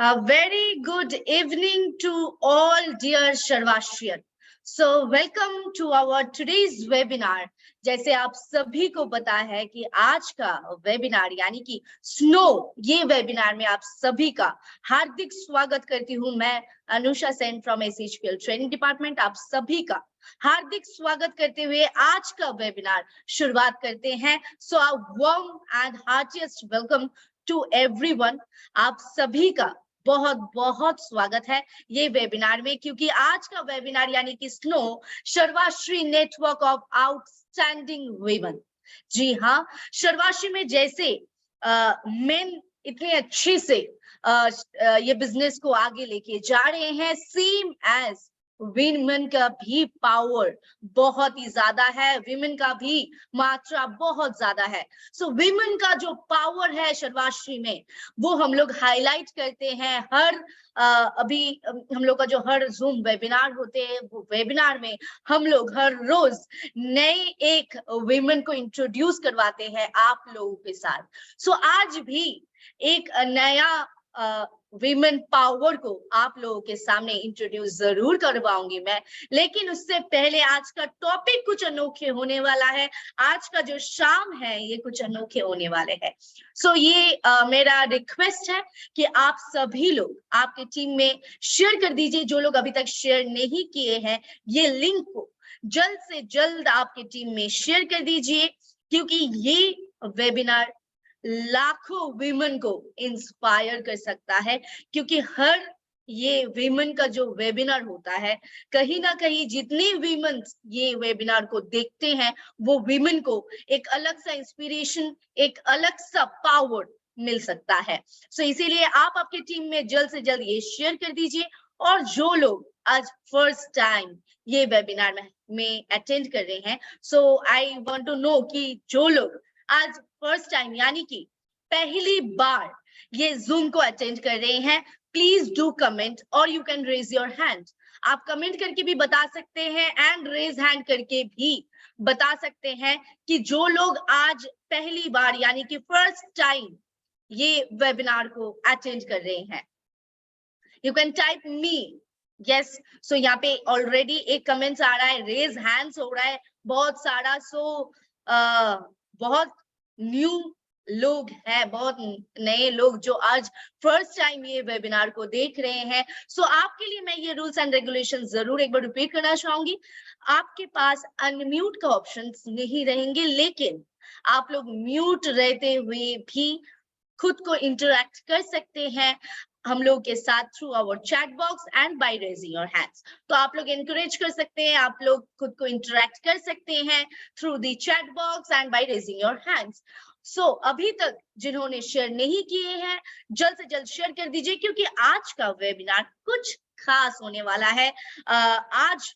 A very good evening to all dear Sharvashian. So welcome to our today's webinar. जैसे आप सभी को पता है कि आज का वेबिनार यानी कि स्नो, ये वेबिनार में आप सभी का हार्दिक स्वागत करती हूँ। मैं Anusha Sen from SHPL training department आप सभी का हार्दिक स्वागत करते हुए आज का वेबिनार शुरुआत करते हैं। So a warm and heartiest welcome to everyone. आप सभी का बहुत बहुत स्वागत है ये वेबिनार में, क्योंकि आज का वेबिनार यानी कि स्नो Sarvashree network of outstanding women. जी हाँ, सर्वाश्री में जैसे मेन इतने अच्छे से ये बिजनेस को आगे लेके जा रहे हैं, सेम एज विमेन का भी पावर बहुत ही ज्यादा है, विमेन का भी मात्रा बहुत ज्यादा है। सो विमेन का जो पावर है सर्वाश्री में वो हम लोग हाईलाइट करते हैं हर अभी हम लोग का जो हर जूम वेबिनार होते हैं वो वेबिनार में हम लोग हर रोज नए एक विमेन को इंट्रोड्यूस करवाते हैं आप लोगों के साथ। सो आज भी एक नया विमेन पावर को आप लोगों के सामने इंट्रोड्यूस जरूर करवाऊंगी मैं, लेकिन उससे पहले आज का टॉपिक कुछ अनोखे होने वाला है। आज का जो शाम है ये कुछ अनोखे होने वाले हैं। सो ये मेरा रिक्वेस्ट है कि आप सभी लोग आपके टीम में शेयर कर दीजिए। जो लोग अभी तक शेयर नहीं किए हैं ये लिंक को जल्द से जल्द आपकी टीम में शेयर कर दीजिए, क्योंकि ये वेबिनार लाखों विमेन को इंस्पायर कर सकता है। क्योंकि हर ये विमेन का जो वेबिनार होता है, कहीं ना कहीं जितने विमेन ये वेबिनार को देखते हैं वो विमेन को एक अलग सा इंस्पिरेशन, एक अलग सा पावर मिल सकता है। सो इसीलिए आप आपके टीम में जल्द से जल्द ये शेयर कर दीजिए। और जो लोग आज फर्स्ट टाइम ये वेबिनार में अटेंड कर रहे हैं, सो आई वांट टू नो कि जो लोग आज फर्स्ट टाइम यानी कि पहली बार ये जूम को अटेंड कर रहे हैं, प्लीज डू कमेंट और you can raise your hand. आप कमेंट करके भी बता सकते हैं एंड रेज हैंड करके भी बता सकते हैं कि जो लोग आज पहली बार यानी कि फर्स्ट टाइम ये वेबिनार को अटेंड कर रहे हैं। You can type me yes. So यहाँ पे ऑलरेडी एक कमेंट्स आ रहा है, रेज हैंड्स हो रहा है बहुत सारा। सो बहुत न्यू लोग हैं, बहुत नए लोग जो आज फर्स्ट टाइम ये वेबिनार को देख रहे हैं। सो आपके लिए मैं ये रूल्स एंड रेगुलेशन जरूर एक बार रिपीट करना चाहूंगी। आपके पास अनम्यूट का ऑप्शन नहीं रहेंगे, लेकिन आप लोग म्यूट रहते हुए भी खुद को इंटरैक्ट कर सकते हैं हम लोग के साथ through our chat box and by raising your hands. तो आप लोग एनकरेज कर सकते हैं, आप लोग खुद को इंटरैक्ट कर सकते हैं through the chat box and by raising your hands. So अभी तक जिन्होंने शेयर नहीं किए हैं जल्द से जल्द शेयर कर दीजिए, क्योंकि आज का वेबिनार कुछ खास होने वाला है। आज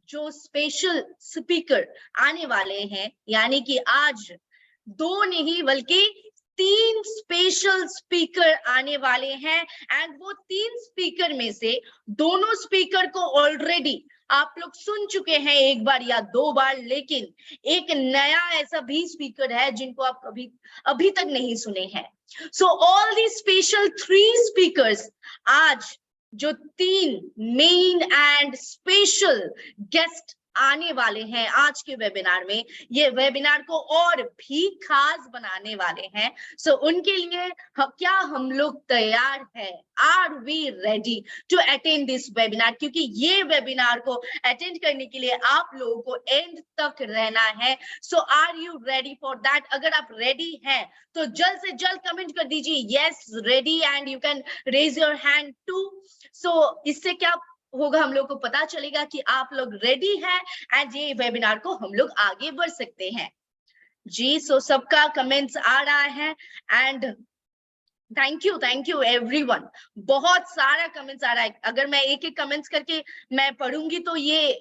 जो स्पेशल स्पीकर आने वाले हैं, यानी कि आज दो नहीं बल्कि 3 स्पेशल स्पीकर आने वाले हैं। एंड वो 3 स्पीकर में से दोनों स्पीकर को ऑलरेडी आप लोग सुन चुके हैं एक बार या 2 बार, लेकिन एक नया ऐसा भी स्पीकर है जिनको आप अभी तक नहीं सुने हैं। So all the special 3 speakers, आज जो 3 मेन एंड स्पेशल गेस्ट आने वाले हैं आज के वेबिनार में, ये वेबिनार को और भी खास बनाने वाले हैं। सो उनके लिए क्या हम लोग तैयार हैं? Are we ready to attend this webinar? क्योंकि ये वेबिनार को अटेंड करने के लिए आप लोगों को एंड तक रहना है। So are you ready for that? अगर आप रेडी हैं तो जल्द से जल्द कमेंट कर दीजिए yes ready, and you can raise your hand too. So इससे क्या होगा, हम लोग को पता चलेगा कि आप लोग रेडी हैं एंड ये वेबिनार को हम लोग आगे बढ़ सकते हैं। जी, सो सबका कमेंट्स आ रहा है एंड थैंक यू एवरीवन। बहुत सारा कमेंट्स आ रहा है। अगर मैं एक एक कमेंट्स करके मैं पढ़ूंगी तो ये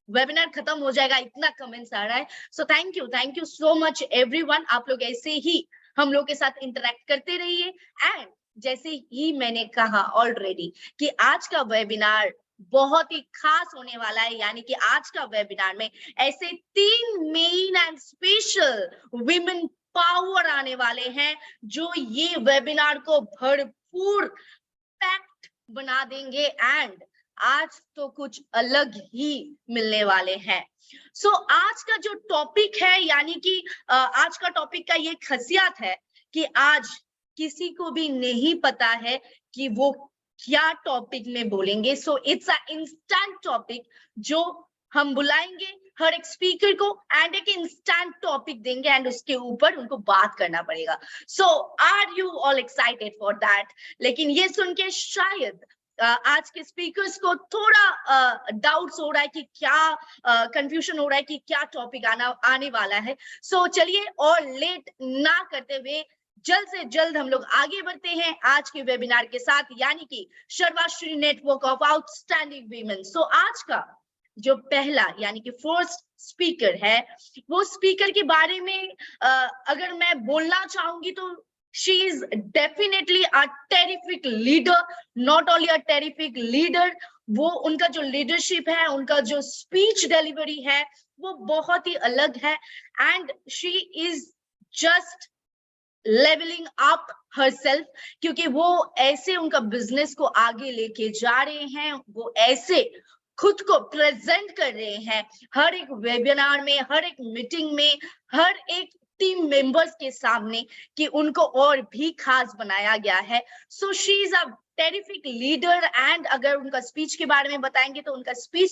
वेबिनार खत्म हो जाएगा, इतना कमेंट्स आ रहा है। So thank you so much everyone. आप लोग ऐसे ही हम लोग के साथ इंटरेक्ट करते रहिए। एंड जैसे ही मैंने कहा ऑलरेडी कि आज का वेबिनार बहुत ही खास होने वाला है, यानी कि आज का वेबिनार में ऐसे 3 main and special women power आने वाले हैं जो ये वेबिनार को भरपूर पैक बना देंगे एंड आज तो कुछ अलग ही मिलने वाले हैं। सो आज का जो टॉपिक है, यानी कि आज का टॉपिक का ये खासियत है कि आज किसी को भी नहीं पता है कि वो क्या टॉपिक में बोलेंगे। So it's a instant topic जो हम बुलाएंगे हर एक स्पीकर को एंड एक इंस्टेंट टॉपिक देंगे एंड उसके ऊपर उनको बात करना पड़ेगा। So are you all excited for that? लेकिन ये सुन के शायद आज के स्पीकर्स को थोड़ा डाउट्स हो रहा है कि क्या कंफ्यूजन हो रहा है कि क्या टॉपिक आने वाला है। सो चलिए और लेट ना करते हुए जल्द से जल्द हम लोग आगे बढ़ते हैं आज के वेबिनार के साथ, यानी कि सर्वाश्री नेटवर्क ऑफ आउटस्टैंडिंग वीमेन। सो आज का जो पहला यानी कि फर्स्ट स्पीकर है, वो स्पीकर के बारे में अगर मैं बोलना चाहूंगी तो she is definitely a terrific leader, not only a terrific leader, वो उनका जो लीडरशिप है, उनका जो स्पीच डिलीवरी है वो बहुत ही अलग है and she is just levelling up herself, क्योंकि वो ऐसे उनका बिजनेस को आगे लेके जा रहे हैं, वो ऐसे खुद को प्रेजेंट कर रहे हैं हर एक वेबिनार में, हर एक मीटिंग में, हर एक टीम मेंबर्स के सामने कि उनको और भी खास बनाया गया है। So she is a terrific leader and अगर उनका स्पीच के बारे में बताएंगे तो उनका स्पीच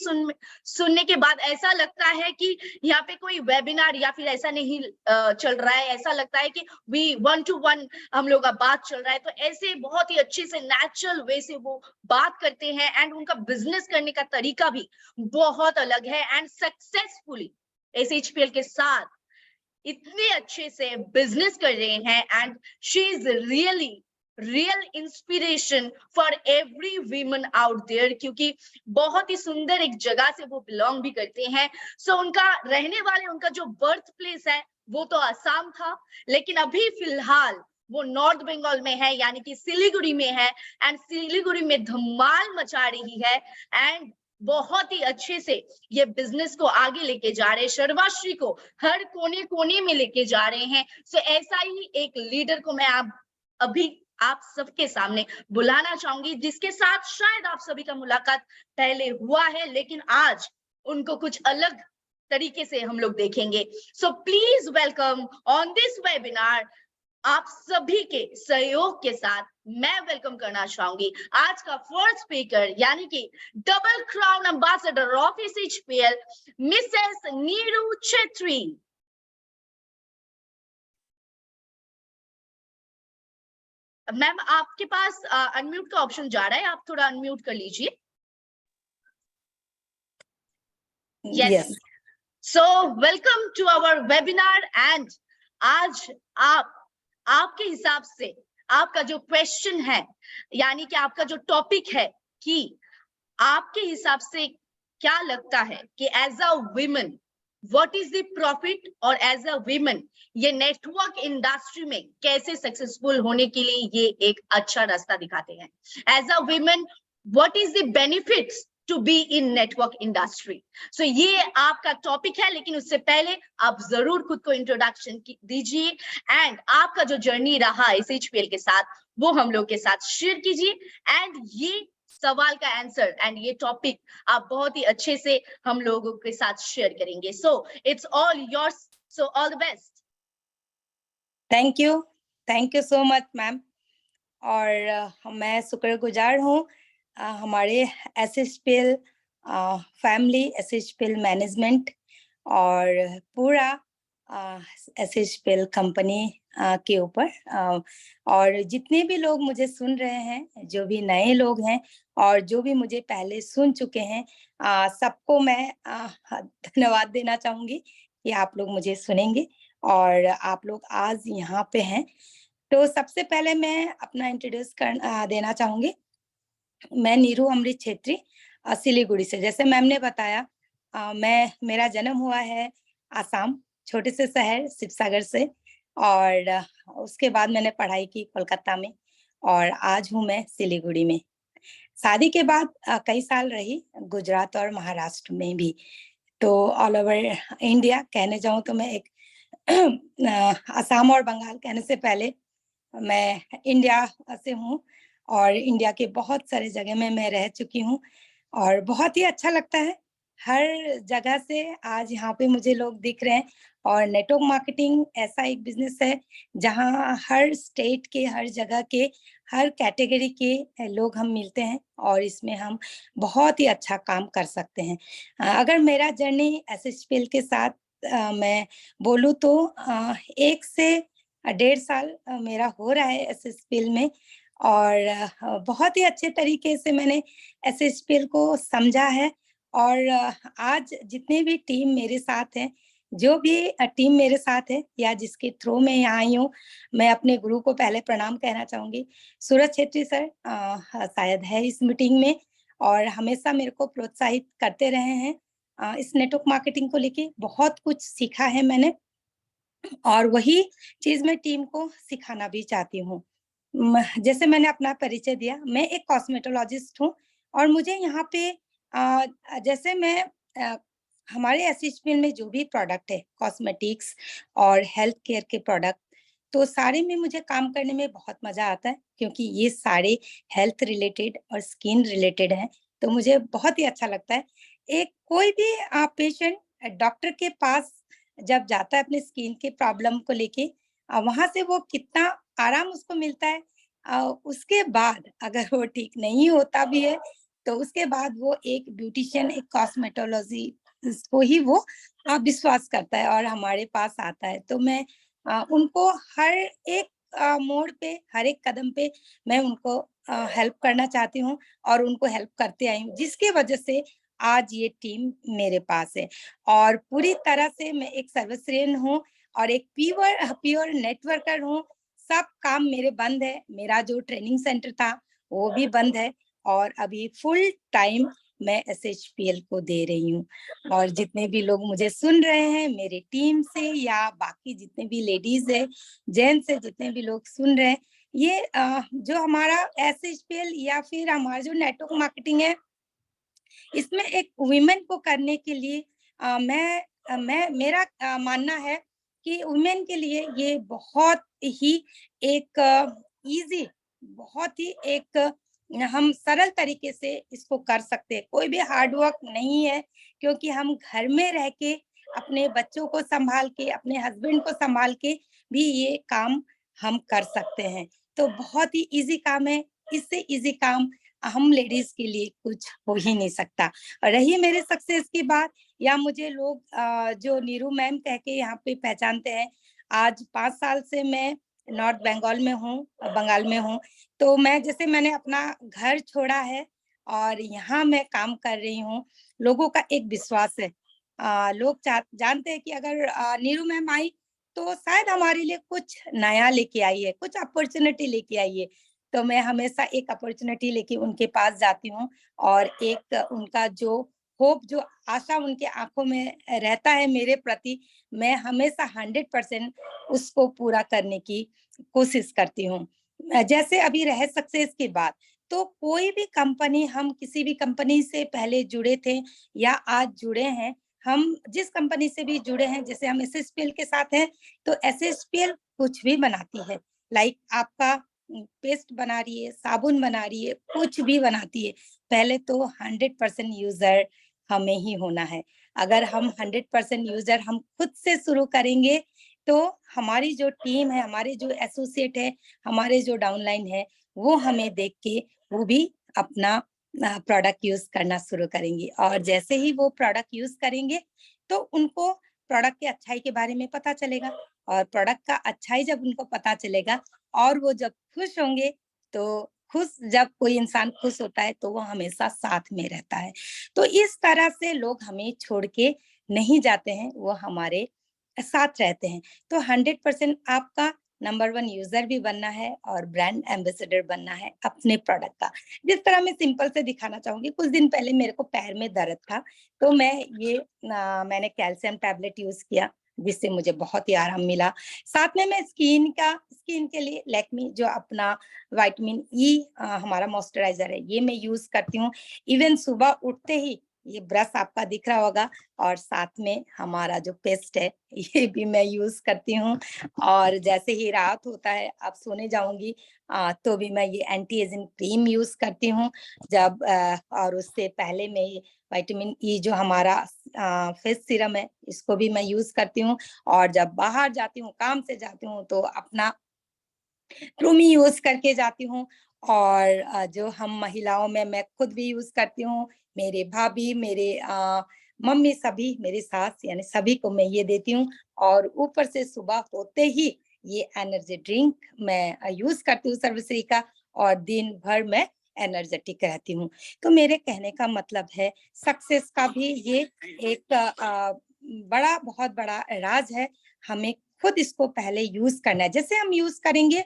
सुनने के बाद ऐसा लगता है कि यहाँ पे कोई वेबिनार या फिर ऐसा नहीं चल रहा है, ऐसा लगता है कि वी 1-to-1 हम लोग का बात चल रहा है। तो ऐसे बहुत ही अच्छे से नेचुरल वे से वो बात करते हैं एंड उनका बिजनेस करने का तरीका भी बहुत अलग है एंड सक्सेसफुली SHPL के साथ इतने अच्छे से बिजनेस कर रहे हैं and she is real inspiration for every women out there, क्योंकि बहुत ही सुंदर एक जगह से वो बिलोंग भी करते हैं। सो उनका रहने वाले, उनका जो बर्थ प्लेस है वो तो असम था, लेकिन अभी फिलहाल वो नॉर्थ बंगाल में है, यानी कि सिलीगुड़ी में है एंड सिलीगुड़ी में धमाल मचा रही है एंड बहुत ही अच्छे से ये बिजनेस को आगे लेके जा रहे हैं, सर्वाश्री को हर कोने कोने में लेके जा रहे हैं। सो ऐसा ही एक लीडर को मैं अभी आप सबके सामने बुलाना चाहूंगी, जिसके साथ शायद आप सभी का मुलाकात पहले हुआ है, लेकिन आज उनको कुछ अलग तरीके से हम लोग देखेंगे। सो please welcome on this webinar, आप सभी के सहयोग के साथ मैं वेलकम करना चाहूंगी आज का फर्स्ट स्पीकर, यानी कि double crown ambassador of SHPL Mrs Neeru Chhetri. Ma'am आपके पास अनम्यूट का ऑप्शन जा रहा है, आप थोड़ा अनम्यूट कर लीजिए। Yes, so welcome to our webinar एंड आज आपके हिसाब से आपका जो क्वेश्चन है, यानी कि आपका जो टॉपिक है कि आपके हिसाब से क्या लगता है कि as a women what is the profit, और एज अ वुमेन ये नेटवर्क इंडस्ट्री में कैसे सक्सेसफुल होने के लिए ये एक अच्छा रास्ता दिखाते हैं। As a women what is the benefits to be in network industry. So ये आपका टॉपिक है, लेकिन उससे पहले आप जरूर खुद को इंट्रोडक्शन दीजिए एंड आपका जो जर्नी रहा SHPL के साथ वो हम लोग के साथ शेयर कीजिए एंड ये सवाल का आंसर एंड ये टॉपिक आप बहुत ही अच्छे से हम लोगों के साथ शेयर करेंगे। So it's all yours, so all the best. Thank you so much ma'am. और मैं शुक्रगुजार हूँ हमारे SHPL फैमिली, SHPL मैनेजमेंट और पूरा SHPL कंपनी के ऊपर, और जितने भी लोग मुझे सुन रहे हैं, जो भी नए लोग हैं और जो भी मुझे पहले सुन चुके हैं, सबको मैं धन्यवाद देना चाहूंगी कि आप लोग मुझे सुनेंगे और आप लोग आज यहाँ पे हैं। तो सबसे पहले मैं अपना इंट्रोड्यूस देना चाहूंगी। मैं नीरू अमृत छेत्री सिलीगुड़ी से। जैसे मैम ने बताया, मेरा जन्म हुआ है आसाम, छोटे से शहर शिवसागर से, और उसके बाद मैंने पढ़ाई की कोलकाता में और आज हूँ मैं सिलीगुड़ी में। शादी के बाद कई साल रही गुजरात और महाराष्ट्र में भी। तो ऑल ओवर इंडिया कहने जाऊँ तो मैं एक असम और बंगाल कहने से पहले मैं इंडिया से हूँ और इंडिया के बहुत सारे जगह में मैं रह चुकी हूँ और बहुत ही अच्छा लगता है। हर जगह से आज यहाँ पे मुझे लोग दिख रहे हैं और नेटवर्क मार्केटिंग ऐसा एक बिजनेस है जहाँ हर स्टेट के, हर जगह के, हर कैटेगरी के लोग हम मिलते हैं और इसमें हम बहुत ही अच्छा काम कर सकते हैं। अगर मेरा जर्नी एसएचपीएल के साथ मैं बोलूँ तो 1 से 1.5 साल मेरा हो रहा है एसएचपीएल में और बहुत ही अच्छे तरीके से मैंने एसएचपीएल को समझा है और आज जितने भी टीम मेरे साथ हैं, जो भी टीम मेरे साथ है या जिसके थ्रू मैं यहाँ आई हूँ, मैं अपने गुरु को पहले प्रणाम कहना चाहूँगी। सूरज छेत्री सर शायद है इस मीटिंग में और हमेशा मेरे को प्रोत्साहित करते रहे हैं। इस नेटवर्क मार्केटिंग को लेके बहुत कुछ सीखा है मैंने और वही चीज़ मैं टीम को सिखाना भी चाहती हूँ। जैसे मैंने अपना परिचय दिया, मैं एक कॉस्मेटोलॉजिस्ट हूँ और मुझे यहाँ पे जैसे मैं हमारे एसएचपीएल में जो भी प्रोडक्ट है, कॉस्मेटिक्स और हेल्थ केयर के प्रोडक्ट, तो सारे में मुझे काम करने में बहुत मज़ा आता है क्योंकि ये सारे हेल्थ रिलेटेड और स्किन रिलेटेड हैं, तो मुझे बहुत ही अच्छा लगता है। एक कोई भी पेशेंट डॉक्टर के पास जब जाता है अपने स्किन के प्रॉब्लम को लेके वहाँ से वो कितना आराम उसको मिलता है। उसके बाद अगर वो ठीक नहीं होता भी है, तो उसके बाद वो एक ब्यूटिशियन, एक कॉस्मेटोलॉजी इसको ही वो विश्वास करता है और हमारे पास आता है। तो मैं उनको हर एक मोड़ पे, हर एक कदम पे मैं उनको हेल्प करना चाहती हूँ और उनको हेल्प करते आई हूँ, जिसकी वजह से आज ये टीम मेरे पास है और पूरी तरह से मैं एक सर्वश्रेण हूँ और एक प्योर प्योर नेटवर्कर हूँ। सब काम मेरे बंद है। मेरा जो ट्रेनिंग सेंटर था, वो भी बंद है और अभी फुल टाइम मैं एसएचपीएल को दे रही हूँ और जितने भी लोग मुझे सुन रहे हैं मेरे टीम से या बाकी जितने भी लेडीज है, जेंट्स है, जितने भी लोग सुन रहे हैं, ये जो हमारा एसएचपीएल या फिर हमारा जो नेटवर्क मार्केटिंग है, इसमें एक वुमेन को करने के लिए मैं मेरा मानना है कि वुमेन के लिए ये बहुत ही एक ईज़ी, बहुत ही एक हम सरल तरीके से इसको कर सकते हैं। कोई भी हार्ड वर्क नहीं है क्योंकि हम घर में रह के अपने बच्चों को सँभाल के, अपने हस्बैंड को सँभाल के भी ये काम हम कर सकते हैं। तो बहुत ही ईज़ी काम है। इससे ईज़ी काम हम लेडीज के लिए कुछ हो ही नहीं सकता। और रही मेरे सक्सेस की बात या मुझे लोग जो नीरू मैम कह के यहाँ पे पहचानते हैं, आज 5 साल से मैं नॉर्थ बंगाल में हूँ, बंगाल में हूँ। तो मैंने अपना घर छोड़ा है और यहाँ मैं काम कर रही हूँ। लोगों का एक विश्वास है। लोग जानते हैं कि अगर नीरू मैम आई तो शायद हमारे लिए कुछ नया लेके आई है, कुछ अपॉर्च्युनिटी लेके आई है। तो मैं हमेशा एक अपॉर्च्युनिटी लेके उनके पास जाती हूँ और एक उनका जो होप, जो आशा उनके आँखों में रहता है मेरे प्रति, मैं हमेशा 100% उसको पूरा करने की कोशिश करती हूँ। जैसे अभी रहे सक्सेस की बात, तो कोई भी कंपनी, हम किसी भी कंपनी से पहले जुड़े थे या आज जुड़े हैं, हम जिस कंपनी से भी जुड़े हैं, जैसे हम एसएसपीएल के साथ हैं, तो एसएसपीएल कुछ भी बनाती है। लाइक आपका पेस्ट बना रही है, साबुन बना रही है, कुछ भी बनाती है, पहले तो 100% यूज़र हमें ही होना है। अगर हम 100% यूज़र हम खुद से शुरू करेंगे, तो हमारी जो टीम है, हमारे जो एसोसिएट है, हमारे जो डाउनलाइन है, वो हमें देख के वो भी अपना प्रोडक्ट यूज़ करना शुरू करेंगे और जैसे ही वो प्रोडक्ट यूज़ करेंगे, तो उनको प्रोडक्ट की अच्छाई के बारे में पता चलेगा और प्रोडक्ट का अच्छाई जब उनको पता चलेगा और वो जब खुश होंगे, तो जब कोई इंसान खुश होता है तो वो हमेशा साथ में रहता है। तो इस तरह से लोग हमें छोड़ के नहीं जाते हैं, वो हमारे साथ रहते हैं। तो 100% आपका नंबर 1 यूज़र भी बनना है और ब्रांड एम्बेसडर बनना है अपने प्रोडक्ट का। जिस तरह मैं सिंपल से दिखाना चाहूँगी, कुछ दिन पहले मेरे को पैर में दर्द था, तो मैंने कैल्शियम टैबलेट यूज़ किया, जिससे मुझे बहुत ही आराम मिला। साथ में मैं स्किन के लिए लैक्मे जो अपना विटामिन ई हमारा मॉइस्चराइज़र है, ये मैं यूज़ करती हूँ। इवन सुबह उठते ही ये ब्रश आपका दिख रहा होगा, और साथ में हमारा जो पेस्ट है ये भी मैं यूज करती हूँ। और जैसे ही रात होता है, अब सोने जाऊंगी, तो भी मैं ये एंटी एजिंग क्रीम यूज करती हूँ। जब और उससे पहले मैं ये विटामिन ई जो हमारा फेस सीरम है, इसको भी मैं यूज करती हूँ। और जब बाहर जाती हूँ, काम से जाती हूँ, तो अपना रूमी यूज करके जाती हूँ। और जो हम महिलाओं में मैं खुद भी यूज करती हूँ, मेरे भाभी, मेरे मम्मी, सभी, मेरी सास, यानी सभी को मैं ये देती हूँ। और ऊपर से सुबह होते ही ये एनर्जी ड्रिंक मैं यूज करती हूँ सर्वश्री का, और दिन भर मैं एनर्जेटिक रहती हूँ। तो मेरे कहने का मतलब है, सक्सेस का भी ये एक बड़ा, बहुत बड़ा राज है। हमें खुद इसको पहले यूज करना है। जैसे हम यूज करेंगे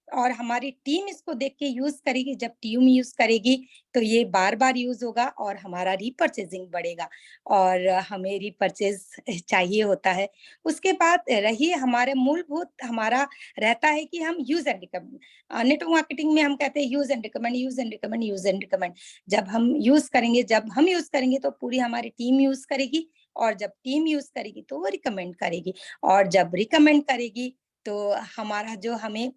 और हमारी टीम इसको देख के यूज करेगी, जब टीम यूज करेगी तो ये बार बार यूज होगा और हमारा रिपर्चेजिंग बढ़ेगा, और हमें रिपर्चेज चाहिए होता है। उसके बाद रही हमारे मूलभूत, हमारा रहता है कि हम use and recommend. Network marketing में हम कहते हैं use and recommend, use and recommend, use and recommend. जब हम यूज करेंगे तो पूरी हमारी टीम यूज करेगी, और जब टीम यूज करेगी तो वो रिकमेंड करेगी, और जब रिकमेंड करेगी तो हमारा जो हमें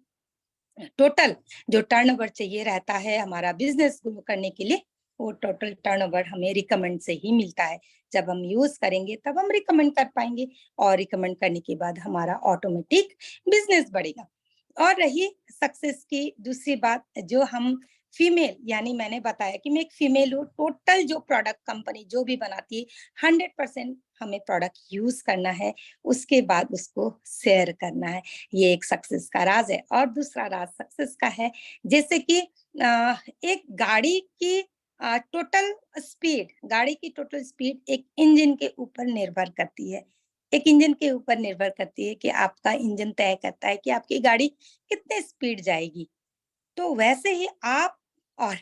टोटल जो टर्नओवर चाहिए रहता है हमारा बिजनेस ग्रो करने के लिए, वो टोटल टर्नओवर हमें रिकमेंड से ही मिलता है। जब हम यूज करेंगे तब हम रिकमेंड कर पाएंगे, और रिकमेंड करने के बाद हमारा ऑटोमेटिक बिजनेस बढ़ेगा। और रही सक्सेस की दूसरी बात, जो हम फीमेल, यानी मैंने बताया कि मैं एक फीमेल हूँ, टोटल जो प्रोडक्ट कंपनी जो भी बनाती है, 100% हमें प्रोडक्ट यूज करना है, उसके बाद उसको शेयर करना है। ये एक सक्सेस का राज है। और दूसरा राज सक्सेस का है, जैसे कि एक गाड़ी की गाड़ी की टोटल स्पीड एक इंजन के ऊपर निर्भर करती है। एक इंजन के ऊपर निर्भर करती है कि आपका इंजन तय करता है कि आपकी गाड़ी कितने स्पीड जाएगी। तो वैसे ही आप और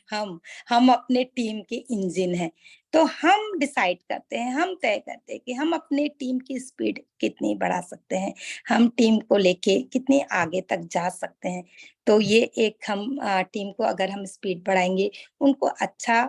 हम अपने टीम के इंजन हैं। तो हम डिसाइड करते हैं, हम तय करते हैं कि हम अपने टीम की स्पीड कितनी बढ़ा सकते हैं, हम टीम को लेके कितने आगे तक जा सकते हैं। तो ये एक हम टीम को अगर हम स्पीड बढ़ाएंगे, उनको अच्छा,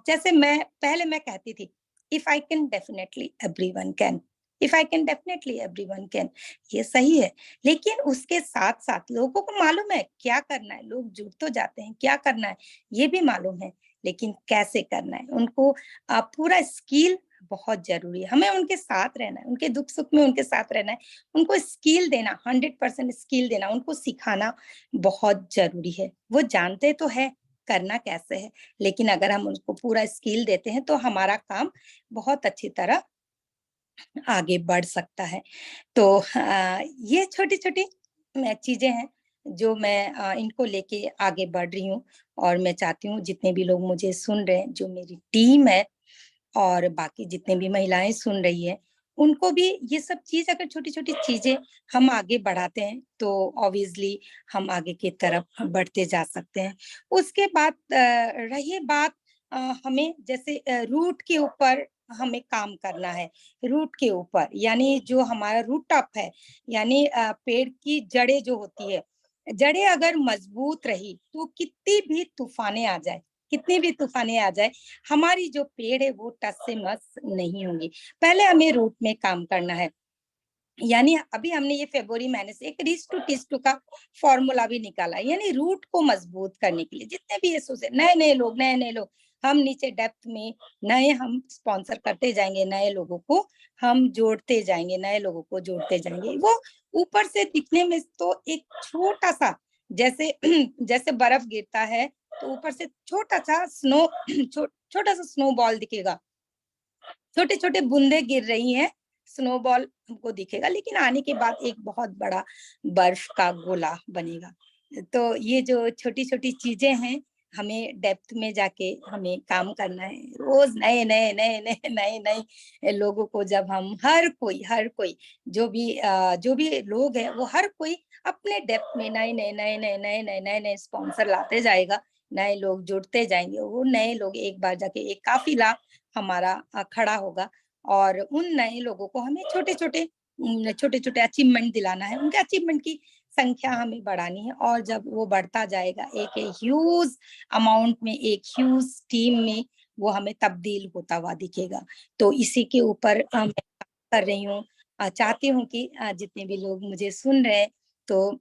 जैसे मैं कहती थी, if I can definitely everyone can, if I can definitely everyone can. ये सही है, लेकिन उसके साथ साथ लोगों को मालूम है क्या करना है, लोग जुट तो जाते हैं, क्या करना है ये भी मालूम है, लेकिन कैसे करना है उनको, पूरा स्किल बहुत जरूरी है। हमें उनके साथ रहना है, उनके दुख सुख में उनके साथ रहना है, उनको स्किल देना, 100% स्किल देना, उनको सिखाना बहुत जरूरी है। वो जानते तो है करना कैसे है, लेकिन अगर हम उनको पूरा स्किल देते हैं तो हमारा काम बहुत अच्छी तरह आगे बढ़ सकता है। तो ये छोटी-छोटी चीज़ें हैं जो मैं इनको लेके आगे बढ़ रही हूँ, और मैं चाहती हूँ जितने भी लोग मुझे सुन रहे हैं, जो मेरी टीम है और बाकी जितने भी महिलाएँ सुन रही हैं, उनको भी ये सब चीज़, अगर छोटी-छोटी चीज़ें हम आगे बढ़ाते हैं तो ऑब्वियसली हम आगे की तरफ बढ़ते जा सकते हैं। उसके बाद रही बात, हमें जैसे रूट के ऊपर हमें काम करना है। रूट के ऊपर यानी जो हमारा रूट टॉप है, यानी पेड़ की जड़ें जो होती है, जड़ें अगर मजबूत रही तो कितनी भी तूफानें आ जाए, हमारी जो पेड़ है वो टस से मस नहीं होंगी। पहले हमें रूट में काम करना है। यानी अभी हमने ये फरवरी महीने से एक रीच टू टीच टू का फॉर्मूला भी निकाला है, यानी रूट को मजबूत करने के लिए जितने भी ये सोचे नए नए लोग, हम नीचे डेप्थ में नए हम स्पॉन्सर करते जाएंगे, नए लोगों को हम जोड़ते जाएंगे, नए लोगों को जोड़ते जाएंगे। वो ऊपर से दिखने में तो एक छोटा सा, जैसे जैसे बर्फ गिरता है तो ऊपर से छोटा सा छोटा सा स्नो बॉल दिखेगा, छोटे छोटे बूंदे गिर रही हैं, स्नोबॉल हमको दिखेगा, लेकिन आने के बाद एक बहुत बड़ा बर्फ का गोला बनेगा। तो ये जो छोटी छोटी चीजें हैं, हमें डेप्थ में जाके हमें काम करना है। रोज नए नए नए नए नए नए लोगों को, जब हम हर कोई जो भी लोग हैं, वो हर कोई अपने डेप्थ में नए नए नए नए नए नए नए नए स्पॉन्सर लाते जाएगा, नए लोग जुड़ते जाएंगे। वो नए लोग एक बार जाके एक काफिला हमारा खड़ा होगा, और उन नए लोगों को हमें छोटे छोटे अचीवमेंट दिलाना है, उनके अचीवमेंट की संख्या हमें बढ़ानी है। और जब वो बढ़ता जाएगा एक ह्यूज अमाउंट में, एक ह्यूज टीम में, वो हमें तब्दील होता हुआ दिखेगा। तो इसी के ऊपर मैं काम कर रही हूँ। चाहती हूँ कि जितने भी लोग मुझे सुन रहे हैं, तो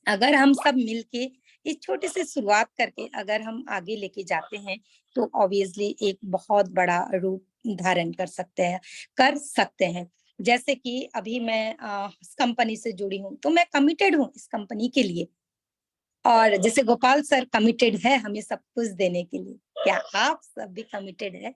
अगर हम सब मिलके एक छोटी सी शुरुआत करके अगर हम आगे लेके जाते हैं, तो ऑब्वियसली एक बहुत बड़ा रूप धारण कर सकते हैं। जैसे कि अभी मैं इस कंपनी से जुड़ी हूँ, तो मैं कमिटेड हूँ इस कंपनी के लिए। और जैसे गोपाल सर कमिटेड है हमें सब कुछ देने के लिए, क्या आप सब भी कमिटेड है?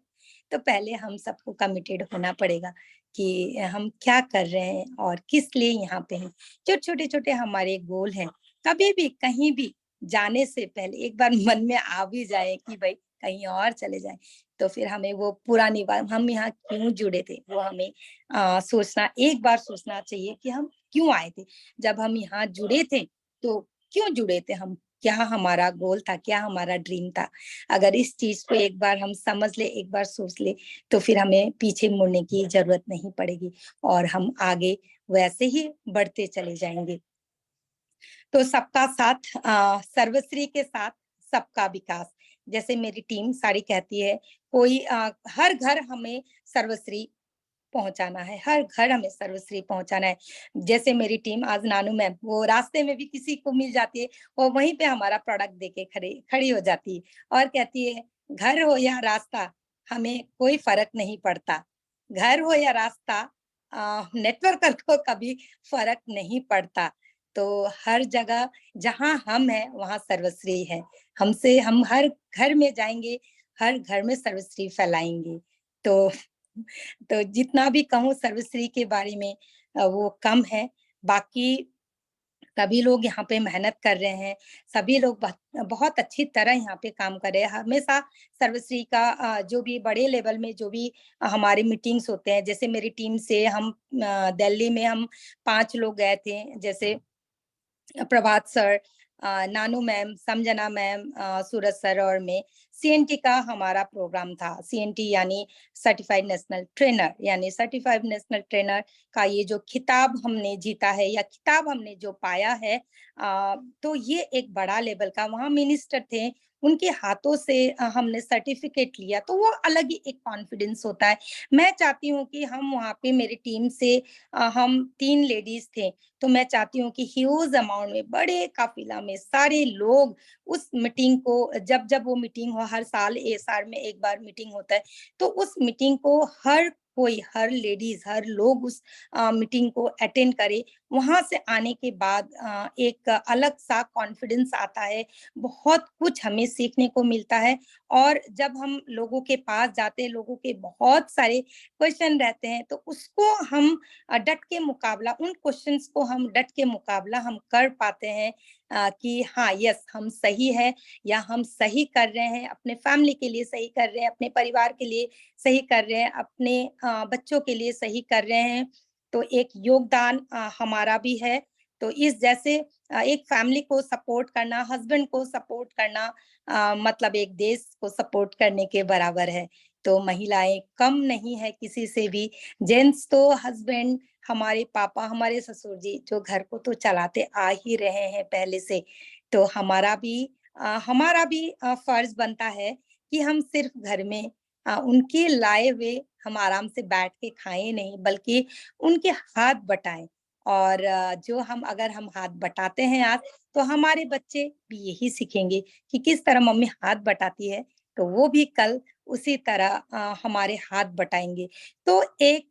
तो पहले हम सबको कमिटेड होना पड़ेगा कि हम क्या कर रहे हैं और किस लिए यहाँ पे हैं। जो छोटे-छोटे हमारे गोल हैं, कभी भी कहीं भी जाने से पहले एक बार मन में आ भी जाए कि भाई कहीं और चले जाएँ, तो फिर हमें वो पुरानी बात हम यहाँ क्यों जुड़े थे, वो हमें सोचना एक बार सोचना चाहिए कि हम क्यों आए थे? जब हम यहाँ जुड़े थे, तो क्यों जुड़े थे हम? क्या हमारा गोल था? क्या हमारा ड्रीम था? अगर इस चीज़ को एक बार हम समझ लें, एक बार सोच लें, तो फिर हमें पीछे मुड़ने की ज़रूरत नहीं पड़ेगी और हम आगे वैसे ही बढ़ते चले जाएँगे। तो सबका साथ सर्वश्री के साथ सबका विकास। जैसे मेरी टीम सारी कहती है, कोई हर घर हमें सर्वश्री पहुँचाना है, हर घर हमें सर्वश्री पहुँचाना है। जैसे मेरी टीम आज नानू मैम, वो रास्ते में भी किसी को मिल जाती है, वो वहीं पे हमारा प्रोडक्ट देके खड़ी हो जाती है और कहती है, "घर हो या रास्ता, हमें कोई फ़र्क नहीं पड़ता। घर हो या रास्ता नेटवर्क को कभी फ़र्क नहीं पड़ता।" तो हर जगह जहाँ हम हैं, वहाँ सर्वश्री है। हम हर घर में जाएँगे, हर घर में सर्वश्री फैलाएँगे। तो जितना भी कहूँ सर्वश्री के बारे में वो कम है। बाकी सभी लोग यहाँ पे मेहनत कर रहे हैं, सभी लोग बहुत अच्छी तरह यहाँ पे काम कर रहे हैं। हमेशा सर्वश्री का जो भी बड़े लेवल में जो भी हमारे मीटिंग्स होते हैं, जैसे मेरी टीम से हम दिल्ली में हम 5 लोग गए थे, जैसे प्रभात सर, नानू मैम, संजना मैम, सूरज सर और मैं। सीएनटी का हमारा प्रोग्राम था। सीएनटी यानी सर्टिफाइड नेशनल ट्रेनर, यानी सर्टिफाइड नेशनल ट्रेनर का ये जो खिताब हमने जीता है या खिताब हमने जो पाया है, तो ये एक बड़ा लेवल का, वहाँ मिनिस्टर थे, उनके हाथों से हमने सर्टिफिकेट लिया, तो वो अलग ही एक कॉन्फिडेंस होता है। मैं चाहती हूँ कि हम वहाँ पे मेरी टीम से हम 3 लेडीज़ थे, तो मैं चाहती हूँ कि ह्यूज अमाउंट में बड़े काफिला में सारे लोग उस मीटिंग को, जब वो मीटिंग हो, हर साल साल में एक बार मीटिंग होता है, तो उस मीटिंग को हर कोई, हर लेडीज, हर लोग उस मीटिंग को अटेंड करे। वहां से आने के बाद एक अलग सा कॉन्फिडेंस आता है, बहुत कुछ हमें सीखने को मिलता है। और जब हम लोगों के पास जाते हैं, लोगों के बहुत सारे क्वेश्चन रहते हैं, तो उसको हम डट के मुकाबला, उन क्वेश्चंस को हम डट के मुकाबला हम कर पाते हैं कि हाँ, यस, हम सही है या हम सही कर रहे हैं, अपने फैमिली के लिए सही कर रहे हैं, अपने परिवार के लिए सही कर रहे हैं, अपने बच्चों के लिए सही कर रहे हैं। तो एक योगदान हमारा भी है। तो इस जैसे एक फैमिली को सपोर्ट करना, हस्बैंड को सपोर्ट करना, मतलब एक देश को सपोर्ट करने के बराबर है। तो महिलाएं कम नहीं है किसी से भी। जेंट्स तो हस्बैंड, हमारे पापा, हमारे ससुर जी जो घर को तो चलाते आ ही रहे हैं पहले से। तो हमारा भी फर्ज बनता है कि हम सिर्फ घर में उनके लाए हुए हम आराम से बैठ के खाएं नहीं, बल्कि उनके हाथ बटाएं। और जो हम, अगर हम हाथ बटाते हैं आज, तो हमारे बच्चे भी यही सीखेंगे कि किस तरह मम्मी हाथ बटाती है, तो वो भी कल उसी तरह हमारे हाथ बटाएंगे। तो एक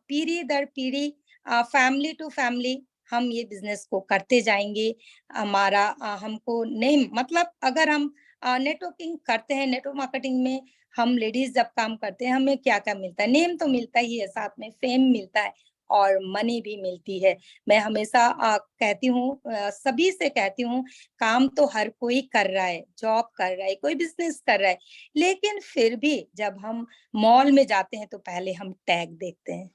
पीढ़ी दर पीढ़ी, फैमिली टू फैमिली हम ये बिजनेस को करते जाएंगे। हमारा हमको नहीं, मतलब अगर हम नेटवर्किंग करते हैं, नेटवर्क मार्केटिंग में हम लेडीज जब काम करते हैं, हमें क्या क्या मिलता है? नेम तो मिलता ही है, साथ में फेम मिलता है और मनी भी मिलती है। मैं हमेशा कहती हूँ, सभी से कहती हूँ, काम तो हर कोई कर रहा है, जॉब कर रहा है, कोई बिजनेस कर रहा है, लेकिन फिर भी जब हम मॉल में जाते हैं, तो पहले हम टैग देखते हैं।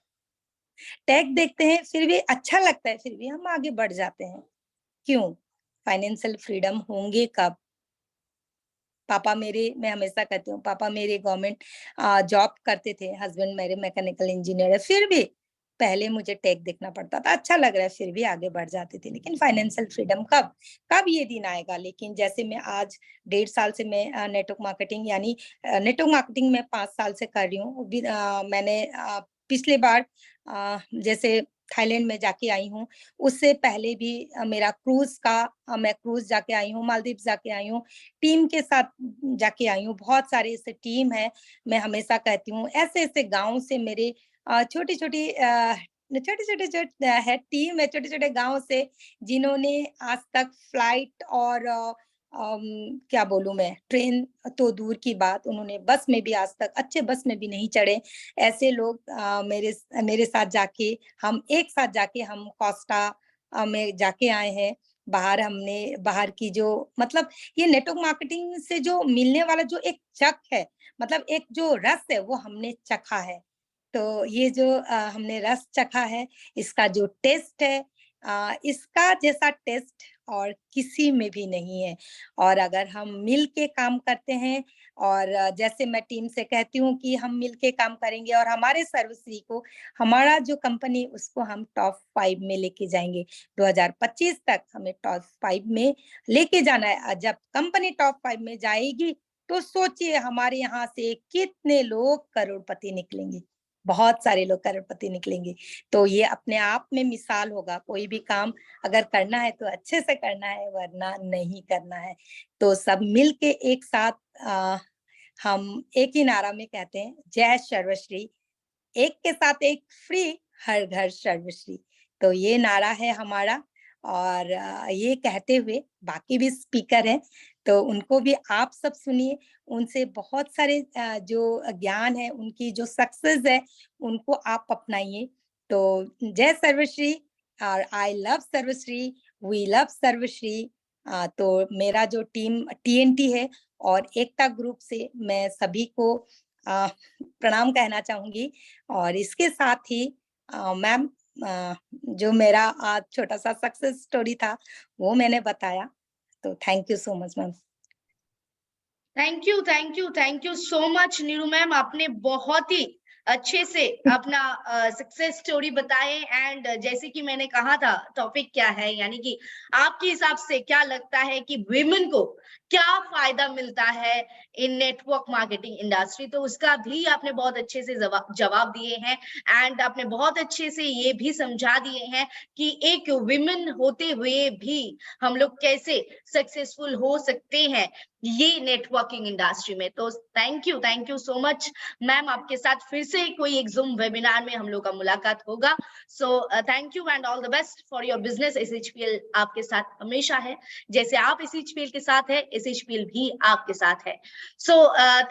टैग देखते हैं, फिर भी अच्छा लगता है, फिर भी हम आगे बढ़ जाते हैं। क्यों? फाइनेंशियल फ्रीडम होंगे कब? पापा मेरे, मैं हमेशा कहती हूँ, पापा मेरे गवर्नमेंट जॉब करते थे, हस्बैंड मेरे मैकेनिकल इंजीनियर है, फिर भी पहले मुझे टेक देखना पड़ता था, अच्छा लग रहा है फिर भी आगे बढ़ जाती थी, लेकिन फाइनेंशियल फ्रीडम कब कब ये दिन आएगा। लेकिन जैसे मैं आज 1.5 साल से मैं नेटवर्क मार्केटिंग यानी नेटवर्क मार्केटिंग में 5 साल से कर रही हूँ। मैंने पिछले बार जैसे थाईलैंड में जाके आई हूँ, उससे पहले भी मेरा मैं क्रूज जाके आई हूँ, मालदीव्स जाके आई हूँ, टीम के साथ जाके आई हूँ। बहुत सारे ऐसे टीम है, मैं हमेशा कहती हूँ ऐसे-ऐसे गाँव से मेरे छोटी-छोटी छोटे-छोटे जो है टीम है, छोटे-छोटे गाँव से जिन्होंने आज तक फ्लाइट और क्या बोलूँ मैं, ट्रेन तो दूर की बात, उन्होंने बस में भी आज तक अच्छे बस में भी नहीं चढ़े। ऐसे लोग मेरे साथ जाके हम एक साथ जाके हम कोस्टा में जाके आए हैं। बाहर की जो मतलब ये नेटवर्क मार्केटिंग से जो मिलने वाला जो एक चक है, मतलब एक जो रस है वो हमने चखा है। तो ये जो हमने रस चखा है, इसका जो टेस्ट है इसका जैसा टेस्ट और किसी में भी नहीं है। और अगर हम मिल के काम करते हैं और जैसे मैं टीम से कहती हूँ कि हम मिल के काम करेंगे और हमारे सर्वश्री को, हमारा जो कंपनी उसको हम टॉप 5 में लेके जाएँगे। 2025 तक हमें टॉप 5 में लेके जाना है। जब कंपनी टॉप 5 में जाएगी, तो सोचिए हमारे यहाँ से कितने लोग करोड़पति निकलेंगे। बहुत सारे लोग करोड़पति निकलेंगे। तो ये अपने आप में मिसाल होगा, कोई भी काम अगर करना है तो अच्छे से करना है वरना नहीं करना है। तो सब मिल के एक साथ हम एक ही नारा में कहते हैं जय सर्वश्री, एक के साथ एक फ्री, हर घर सर्वश्री। तो ये नारा है हमारा और ये कहते हुए बाकी भी स्पीकर हैं, तो उनको भी आप सब सुनिए, उनसे बहुत सारे जो ज्ञान है, उनकी जो सक्सेस है, उनको आप अपनाइए। तो जय सर्वश्री और I love Sarvashree, we love Sarvashree. तो मेरा जो टीम टीएनटी है और एकता ग्रुप से मैं सभी को प्रणाम कहना चाहूँगी और इसके साथ ही मैम जो मेरा आज छोटा-सा सक्सेस स्टोरी था, वो मैंने बताया। तो thank you so much ma'am. Thank you so much Neeru ma'am. आपने बहुत ही अच्छे से अपना सक्सेस स्टोरी बताए एंड जैसे कि मैंने कहा था टॉपिक क्या है, यानी कि आपके हिसाब से क्या लगता है कि विमेन को क्या फायदा मिलता है इन नेटवर्क मार्केटिंग इंडस्ट्री, तो उसका भी आपने बहुत अच्छे से जवाब दिए हैं एंड आपने बहुत अच्छे से ये भी समझा दिए हैं कि एक विमेन होते हुए भी हम लोग कैसे सक्सेसफुल हो सकते हैं ये नेटवर्किंग इंडस्ट्री में। तो thank you so much ma'am. आपके साथ फिर से कोई एक जूम वेबिनार में हम लोग का मुलाकात होगा। So thank you and all the best for your business. SHPL आपके साथ हमेशा है, जैसे आप एसएचपीएल के साथ है, एसएचपीएल भी आपके साथ है। So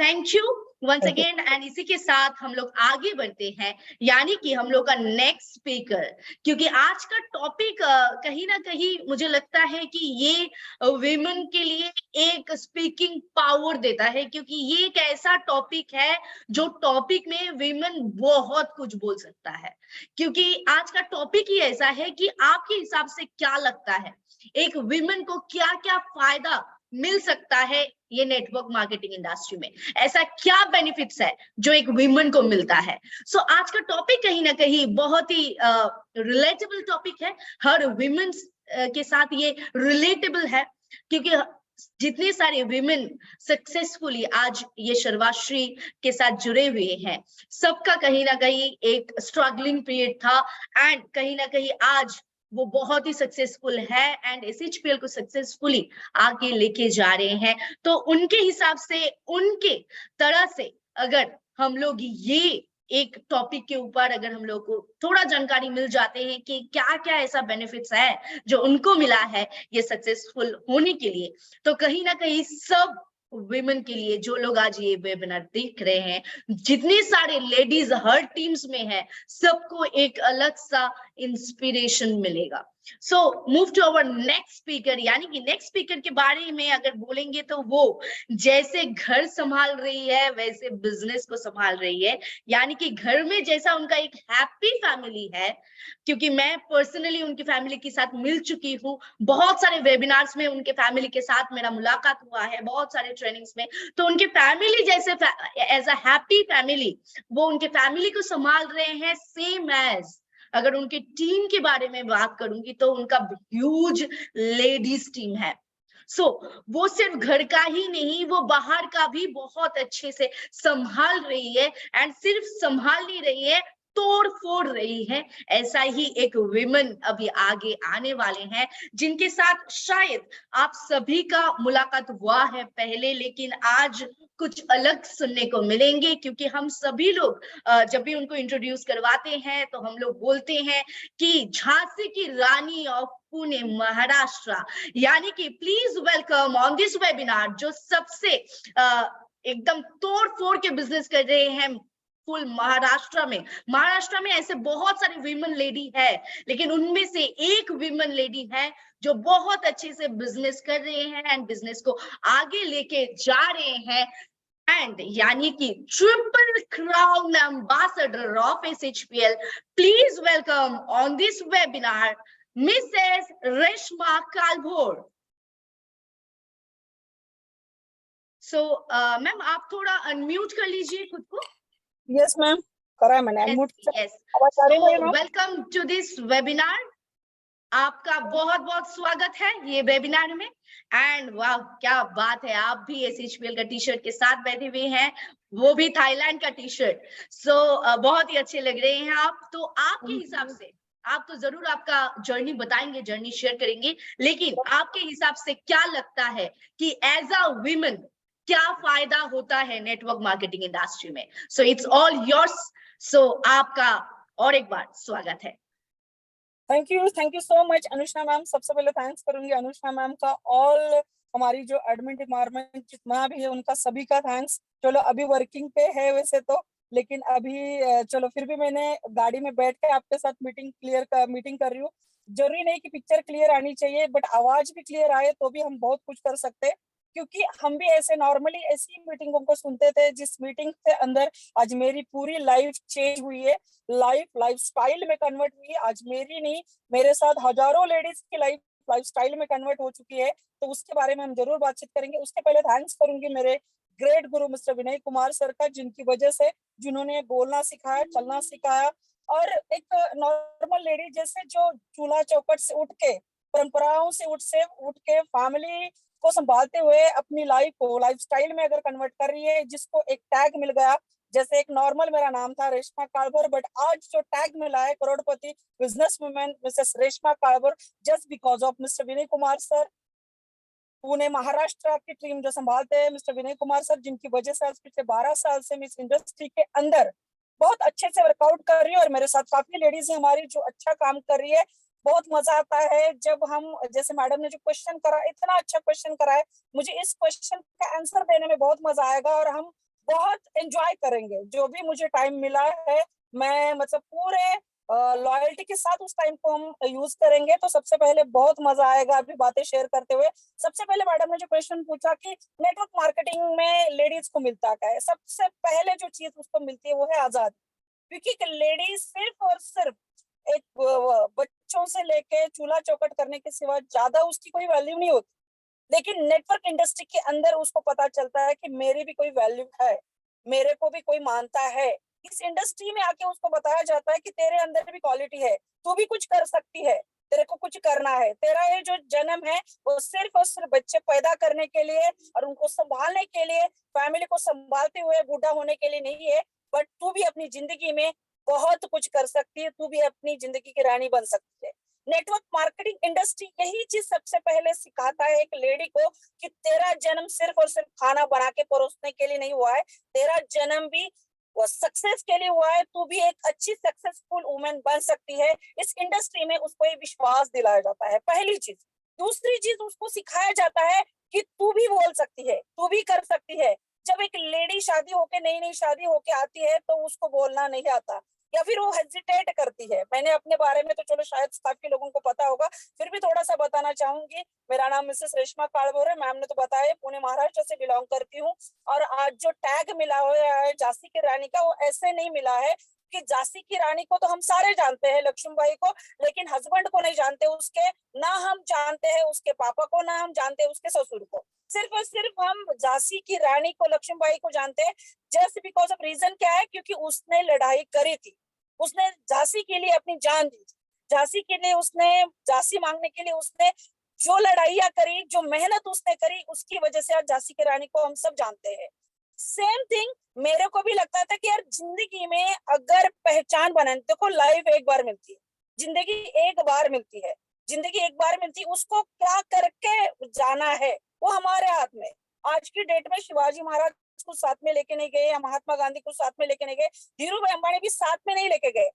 thank you once again and इसी के साथ हम लोग आगे बढ़ते हैं, यानी कि हम लोग का नेक्स्ट स्पीकर, क्योंकि आज का टॉपिक कहीं ना कहीं मुझे लगता है कि ये विमेन के लिए एक स्पीकिंग पावर देता है, क्योंकि ये एक ऐसा टॉपिक है जो टॉपिक में विमेन बहुत कुछ बोल सकता है। क्योंकि आज का टॉपिक ही ऐसा है कि आपके हिसाब से क्या लगता है एक विमेन को क्या क्या फायदा मिल सकता है ये नेटवर्क मार्केटिंग इंडस्ट्री में, ऐसा क्या बेनिफिट्स है जो एक विमेन को मिलता है। सो आज का टॉपिक कहीं ना कहीं बहुत ही रिलेटेबल टॉपिक है, हर विमेन के साथ ये रिलेटेबल है, क्योंकि जितने सारे विमेन सक्सेसफुली आज ये सर्वाश्री के साथ जुड़े हुए हैं, सबका कहीं ना कहीं एक स्ट्रगलिंग पीरियड था एंड कहीं ना कहीं आज वो बहुत ही सक्सेसफुल है एंड एसएचपीएल को सक्सेसफुली आगे लेके जा रहे हैं। तो उनके हिसाब से, उनके तरह से अगर हम लोग ये एक टॉपिक के ऊपर अगर हम लोग को थोड़ा जानकारी मिल जाते हैं कि क्या क्या ऐसा बेनिफिट्स है जो उनको मिला है ये सक्सेसफुल होने के लिए, तो कहीं ना कहीं सब विमेन के लिए, जो लोग आज ये वेबिनार देख रहे हैं, जितने सारे लेडीज हर टीम्स में है, सबको एक अलग सा इंस्पिरेशन मिलेगा। So move to our next speaker, यानी कि नेक्स्ट स्पीकर के बारे में अगर बोलेंगे तो वो जैसे घर संभाल रही है वैसे बिजनेस को संभाल रही है, यानी कि घर में जैसा उनका एक हैप्पी फैमिली है, क्योंकि मैं पर्सनली उनकी फैमिली के साथ मिल चुकी हूँ, बहुत सारे वेबिनार्स में उनके फैमिली के साथ मेरा मुलाकात हुआ है, बहुत सारे ट्रेनिंग्स में, तो उनके फैमिली जैसे एज अ हैप्पी फैमिली वो उनके फैमिली को संभाल रहे हैं, सेम एज अगर उनके टीम के बारे में बात करूंगी तो उनका ह्यूज लेडीज टीम है। वो सिर्फ घर का ही नहीं, वो बाहर का भी बहुत अच्छे से संभाल रही है, एंड सिर्फ संभाल नहीं रही है, तोड़ फोड़ रही है। ऐसा ही एक विमेन अभी आगे आने वाले हैं, जिनके साथ शायद आप सभी का मुलाकात हुआ है पहले, लेकिन आज कुछ अलग सुनने को मिलेंगे, क्योंकि हम सभी लोग जब भी उनको इंट्रोड्यूस करवाते हैं तो हम लोग बोलते हैं कि झांसी की रानी ऑफ पुणे महाराष्ट्र, यानी कि please welcome on this webinar जो सबसे एकदम तोड़ फोड़ के बिजनेस कर रहे हैं फुल महाराष्ट्र में ऐसे बहुत सारी विमेन लेडी है, लेकिन उनमें से एक विमेन लेडी है जो बहुत अच्छे से बिजनेस कर रहे हैं एंड बिजनेस को आगे लेके जा रहे हैं, एंड यानी कि triple crown ambassador of SHPL। Please welcome on this webinar Mrs Reshma Kalbhor. Ma'am आप थोड़ा अनम्यूट कर लीजिए खुद को। यस मैम, करा है मैंने unmute. Yes, so welcome to this webinar. आपका बहुत बहुत स्वागत है ये वेबिनार में। एंड वाह क्या बात है, आप भी SHPL का टी शर्ट के साथ बैठे हुए हैं, वो भी थाईलैंड का टी शर्ट। बहुत ही अच्छे लग रहे हैं आप। तो आपके हिसाब से, आप तो जरूर आपका जर्नी बताएंगे, जर्नी शेयर करेंगे, लेकिन आपके हिसाब से क्या लगता है कि एज अ वीमेन क्या फायदा होता है नेटवर्क मार्केटिंग इंडस्ट्री में? So it's all yours. आपका और एक बार स्वागत है। Thank you so much Anushka ma'am. सबसे पहले थैंक्स करूंगी अनुष्का मैम का, ऑल हमारी जो एडमिन डिपार्टमेंट जितना भी है उनका सभी का थैंक्स। चलो अभी वर्किंग पे है वैसे तो, लेकिन अभी चलो फिर भी मैंने गाड़ी में बैठ के आपके साथ मीटिंग कर रही हूँ। जरूरी नहीं कि पिक्चर क्लियर आनी चाहिए, बट आवाज भी क्लियर आए तो भी हम बहुत कुछ कर सकते हैं, क्योंकि हम भी ऐसे नॉर्मली ऐसी मीटिंगों को सुनते थे जिस मीटिंग के अंदर आज मेरी पूरी लाइफ चेंज हुई है, लाइफ स्टाइल में कन्वर्ट हुई है। आज मेरी नहीं, मेरे साथ हजारों लेडीज की लाइफ स्टाइल में कन्वर्ट हो चुकी है, तो उसके बारे में हम जरूर बातचीत करेंगे। उसके पहले थैंक्स करूंगी मेरे ग्रेट गुरु मिस्टर विनय कुमार सर का, जिनकी वजह से, जिन्होंने बोलना सिखाया, चलना सिखाया, और एक नॉर्मल लेडी जैसे जो चूल्हा चौखट से उठ के, परंपराओं से उठ के फैमिली को संभालते हुए अपनी लाइफ को लाइफ स्टाइल में अगर कन्वर्ट कर रही है, जिसको एक टैग मिल गया, जैसे एक नॉर्मल मेरा नाम था रेशमा कालभोर, बट आज जो टैग मिला है करोड़पति business women Mrs Reshma Kalbhor, just because of Mister Vinay Kumar sir. Pune Maharashtra की टीम जो संभालते हैं मिस्टर विनय कुमार सर, जिनकी वजह से आज पिछले 12 साल से मैं इस इंडस्ट्री के अंदर बहुत अच्छे से वर्कआउट कर रही है, और मेरे साथ काफी लेडीज है हमारी जो अच्छा काम कर रही है। बहुत मजा आता है जब हम, जैसे मैडम ने जो क्वेश्चन करा, इतना अच्छा क्वेश्चन करा है, मुझे इस क्वेश्चन का आंसर देने में बहुत मजा आएगा, और हम बहुत एंजॉय करेंगे। जो भी मुझे टाइम मिला है, मैं मतलब पूरे लॉयल्टी के साथ उस टाइम को हम यूज करेंगे। तो सबसे पहले बहुत मजा आएगा अभी बातें शेयर करते हुए। सबसे पहले मैडम ने जो क्वेश्चन पूछा कि नेटवर्क मार्केटिंग में लेडीज को मिलता क्या है, सबसे पहले जो चीज उसको मिलती है वो है आजादी, क्योंकि लेडीज सिर्फ और सिर्फ एक बच्चों से लेके चूल्हा चौखट करने के सिवा ज्यादा उसकी कोई वैल्यू नहीं होती, लेकिन नेटवर्क इंडस्ट्री के अंदर उसको पता चलता है कि मेरी भी कोई वैल्यू है, मेरे को भी कोई मानता है। इस इंडस्ट्री में आके उसको बताया जाता है कि तेरे अंदर भी क्वालिटी है, तू भी कुछ कर सकती है, तेरे को कुछ करना है, तेरा ये जो जन्म है वो सिर्फ और सिर्फ बच्चे पैदा करने के लिए और उनको संभालने के लिए, फैमिली को संभालते हुए बूढ़ा होने के लिए नहीं है, बट तू भी अपनी जिंदगी में बहुत कुछ कर सकती है, तू भी अपनी जिंदगी की रानी बन सकती है। नेटवर्क मार्केटिंग इंडस्ट्री यही चीज सबसे पहले सिखाता है एक लेडी को कि तेरा जन्म सिर्फ और सिर्फ खाना बना के परोसने के लिए नहीं हुआ है, तेरा जन्म भी वो सक्सेस के लिए हुआ है, तू भी एक अच्छी सक्सेसफुल वुमेन बन सकती है। इस इंडस्ट्री में उसको ये विश्वास दिलाया जाता है, पहली चीज। दूसरी चीज, उसको सिखाया जाता है कि तू भी बोल सकती है, तू भी कर सकती है। जब एक लेडी शादी होके, नई शादी होके आती है तो उसको बोलना नहीं आता, या फिर वो हेजिटेट करती है। मैंने अपने बारे में तो चलो शायद काफी लोगों को पता होगा, फिर भी थोड़ा सा बताना चाहूंगी। मेरा नाम मिसेस रेशमा कालभोर है, मैम ने तो बताया, पुणे महाराष्ट्र से बिलोंग करती हूँ। और आज जो टैग मिला हुआ है झांसी की रानी का, वो ऐसे नहीं मिला है कि झांसी की रानी को तो हम सारे जानते हैं, लक्ष्मीबाई को, लेकिन हस्बैंड को नहीं जानते उसके, ना हम जानते हैं उसके पापा को, ना हम जानते हैं उसके ससुर को। सिर्फ और सिर्फ हम झांसी की रानी को, लक्ष्मीबाई को जानते हैं, जस्ट बिकॉज ऑफ रीजन क्या है, क्योंकि उसने लड़ाई करी थी। उसने झांसी के लिए अपनी जान दी, झांसी के लिए उसने, झांसी मांगने के लिए उसने जो लड़ाइयां करी, जो मेहनत उसने करी, उसकी वजह से आज झांसी की रानी को हम सब जानते हैं। सेम थिंग मेरे को भी लगता था कि यार जिंदगी में अगर पहचान बनानी, देखो लाइफ एक बार मिलती है, जिंदगी एक बार मिलती है, जिंदगी एक बार मिलती है, उसको क्या करके जाना है वो हमारे हाथ में। आज की डेट में शिवाजी महाराज को साथ में लेके नहीं गए, या महात्मा गांधी को साथ में लेके नहीं गए, धीरू भाई अंबानी भी साथ में नहीं लेके गए,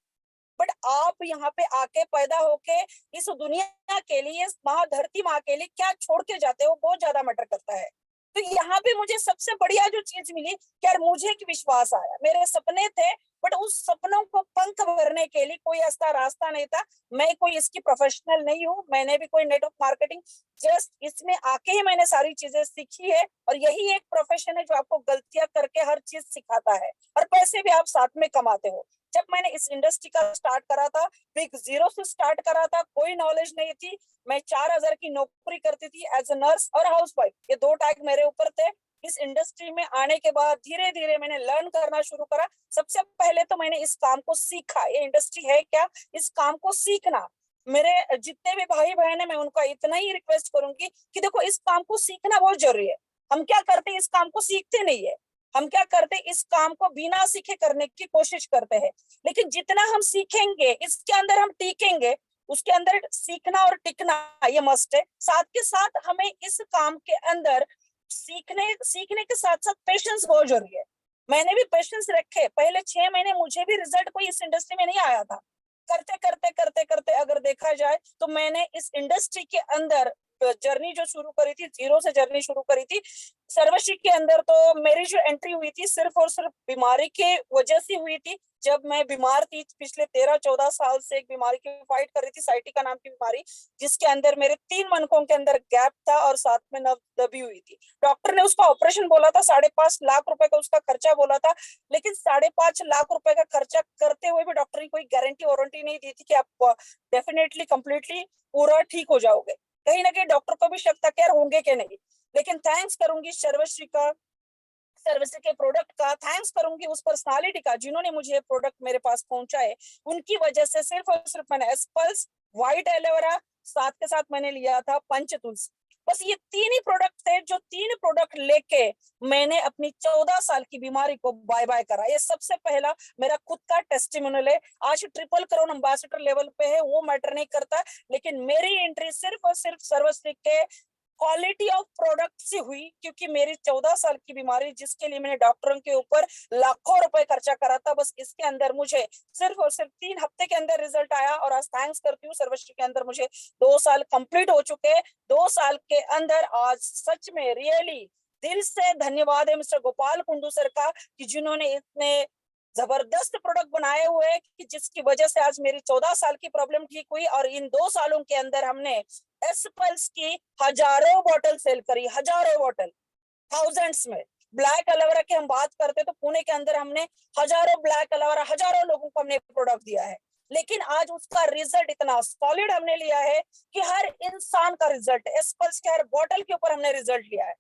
बट आप यहाँ पे आके पैदा होके इस दुनिया के लिए, इस माँ धरती माँ के लिए क्या छोड़ के जाते हो, बहुत ज्यादा मैटर करता है। तो यहाँ पे मुझे सबसे बढ़िया जो चीज मिली कि यार मुझे एक विश्वास आया, मेरे सपने थे बट उस सपनों को पंख भरने के लिए कोई ऐसा रास्ता नहीं था। मैं कोई इसकी प्रोफेशनल नहीं हूँ, मैंने भी कोई नेटवर्क मार्केटिंग, जस्ट इसमें आके ही मैंने सारी चीजें सीखी है, और यही एक प्रोफेशन है जो आपको गलतियां करके हर चीज सिखाता है, और पैसे भी आप साथ में कमाते हो। जब मैंने इस इंडस्ट्री का स्टार्ट करा था, बिग जीरो से स्टार्ट करा था, कोई नॉलेज नहीं थी, मैं 4000 की नौकरी करती थी एज ए नर्स और हाउसवाइफ, ये दो टैग मेरे ऊपर थे। इस इंडस्ट्री में आने के बाद धीरे धीरे मैंने लर्न करना शुरू करा। सबसे पहले तो मैंने इस काम को सीखा, ये इंडस्ट्री है क्या, इस काम को सीखना। मेरे जितने भी भाई बहन है, मैं उनका इतना ही रिक्वेस्ट करूंगी कि देखो इस काम को सीखना बहुत जरूरी है। हम क्या करते हैं, इस काम को सीखते नहीं है, हम क्या करते हैं, इस काम को बिना सीखे करने की कोशिश करते हैं। लेकिन जितना हम सीखेंगे, इसके अंदर हम टीकेंगे, उसके अंदर सीखना और टिकना ये मस्ट है। साथ के साथ हमें इस काम के अंदर सीखने के साथ साथ पेशेंस बहुत जरूरी है। मैंने भी पेशेंस रखे, पहले 6 महीने मुझे भी रिजल्ट कोई इस इंडस्ट्री में नहीं आया था। करते करते करते करते अगर देखा जाए तो मैंने इस इंडस्ट्री के अंदर जर्नी जो शुरू करी थी, जीरो से जर्नी शुरू करी थी। सर्वश्री के अंदर तो मेरी जो एंट्री हुई थी सिर्फ और सिर्फ बीमारी के वजह से हुई थी। जब मैं बीमार थी, पिछले 13-14 साल से एक बीमारी की फाइट कर रही थी, साइटिका नाम की बीमारी, जिसके अंदर मेरे 3 मनकों के अंदर गैप था और साथ में नव दबी हुई थी। डॉक्टर ने उसका ऑपरेशन बोला था, 5.5 लाख रुपए का उसका खर्चा बोला था, लेकिन 5.5 लाख रुपए का खर्चा करते हुए भी डॉक्टर ने कोई गारंटी वारंटी नहीं दी थी कि आप डेफिनेटली कंप्लीटली पूरा ठीक हो जाओगे। कहीं ना कहीं डॉक्टर को भी शक था कि यार होंगे कि नहीं। लेकिन थैंक्स करूंगी सर्वश्री का, सर्विस के प्रोडक्ट का, थैंक्स करूंगी उस पर्सनालिटी का जिन्होंने मुझे प्रोडक्ट मेरे पास पहुंचाए। उनकी वजह से सिर्फ और सिर्फ मैंने एस्पल्स, व्हाइट एलोवेरा, साथ के साथ मैंने लिया था पंच तुलसी। बस ये 3 ही प्रोडक्ट थे, जो 3 प्रोडक्ट लेके मैंने अपनी 14 साल की बीमारी को बाय बाय करा। ये सबसे पहला मेरा खुद का टेस्टिमोनियल है। आज ट्रिपल क्राउन एम्बेसडर लेवल पे है, वो मैटर नहीं करता, लेकिन मेरी एंट्री सिर्फ और सिर्फ सर्वश्री के क्वालिटी ऑफ प्रोडक्ट से हुई, क्योंकि मेरी 14 साल की बीमारी, जिसके लिए मैंने डॉक्टरों के ऊपर लाखों रुपए खर्चा करा था, बस इसके अंदर मुझे सिर्फ और सिर्फ 3 हफ्ते के अंदर रिजल्ट आया। और आज थैंक्स करती हूँ सर्वश्री के अंदर मुझे 2 साल कंप्लीट हो चुके हैं। 2 साल के अंदर आज सच में रियली दिल से धन्यवाद है मिस्टर गोपाल कुंडू सर का, कि जिन्होंने इतने जबरदस्त प्रोडक्ट बनाए हुए हैं, कि जिसकी वजह से आज मेरी 14 साल की प्रॉब्लम ठीक हुई। और इन 2 सालों के अंदर हमने एस्पल्स की हजारों बॉटल सेल करी, हजारों बॉटल, थाउजेंड्स में। ब्लैक एलोवेरा की हम बात करते तो पुणे के अंदर हमने हजारों ब्लैक एलोवेरा, हजारों लोगों को हमने प्रोडक्ट दिया है। लेकिन आज उसका रिजल्ट इतना सॉलिड हमने लिया है कि हर इंसान का रिजल्ट, एस्पल्स के हर बॉटल के ऊपर हमने रिजल्ट लिया है।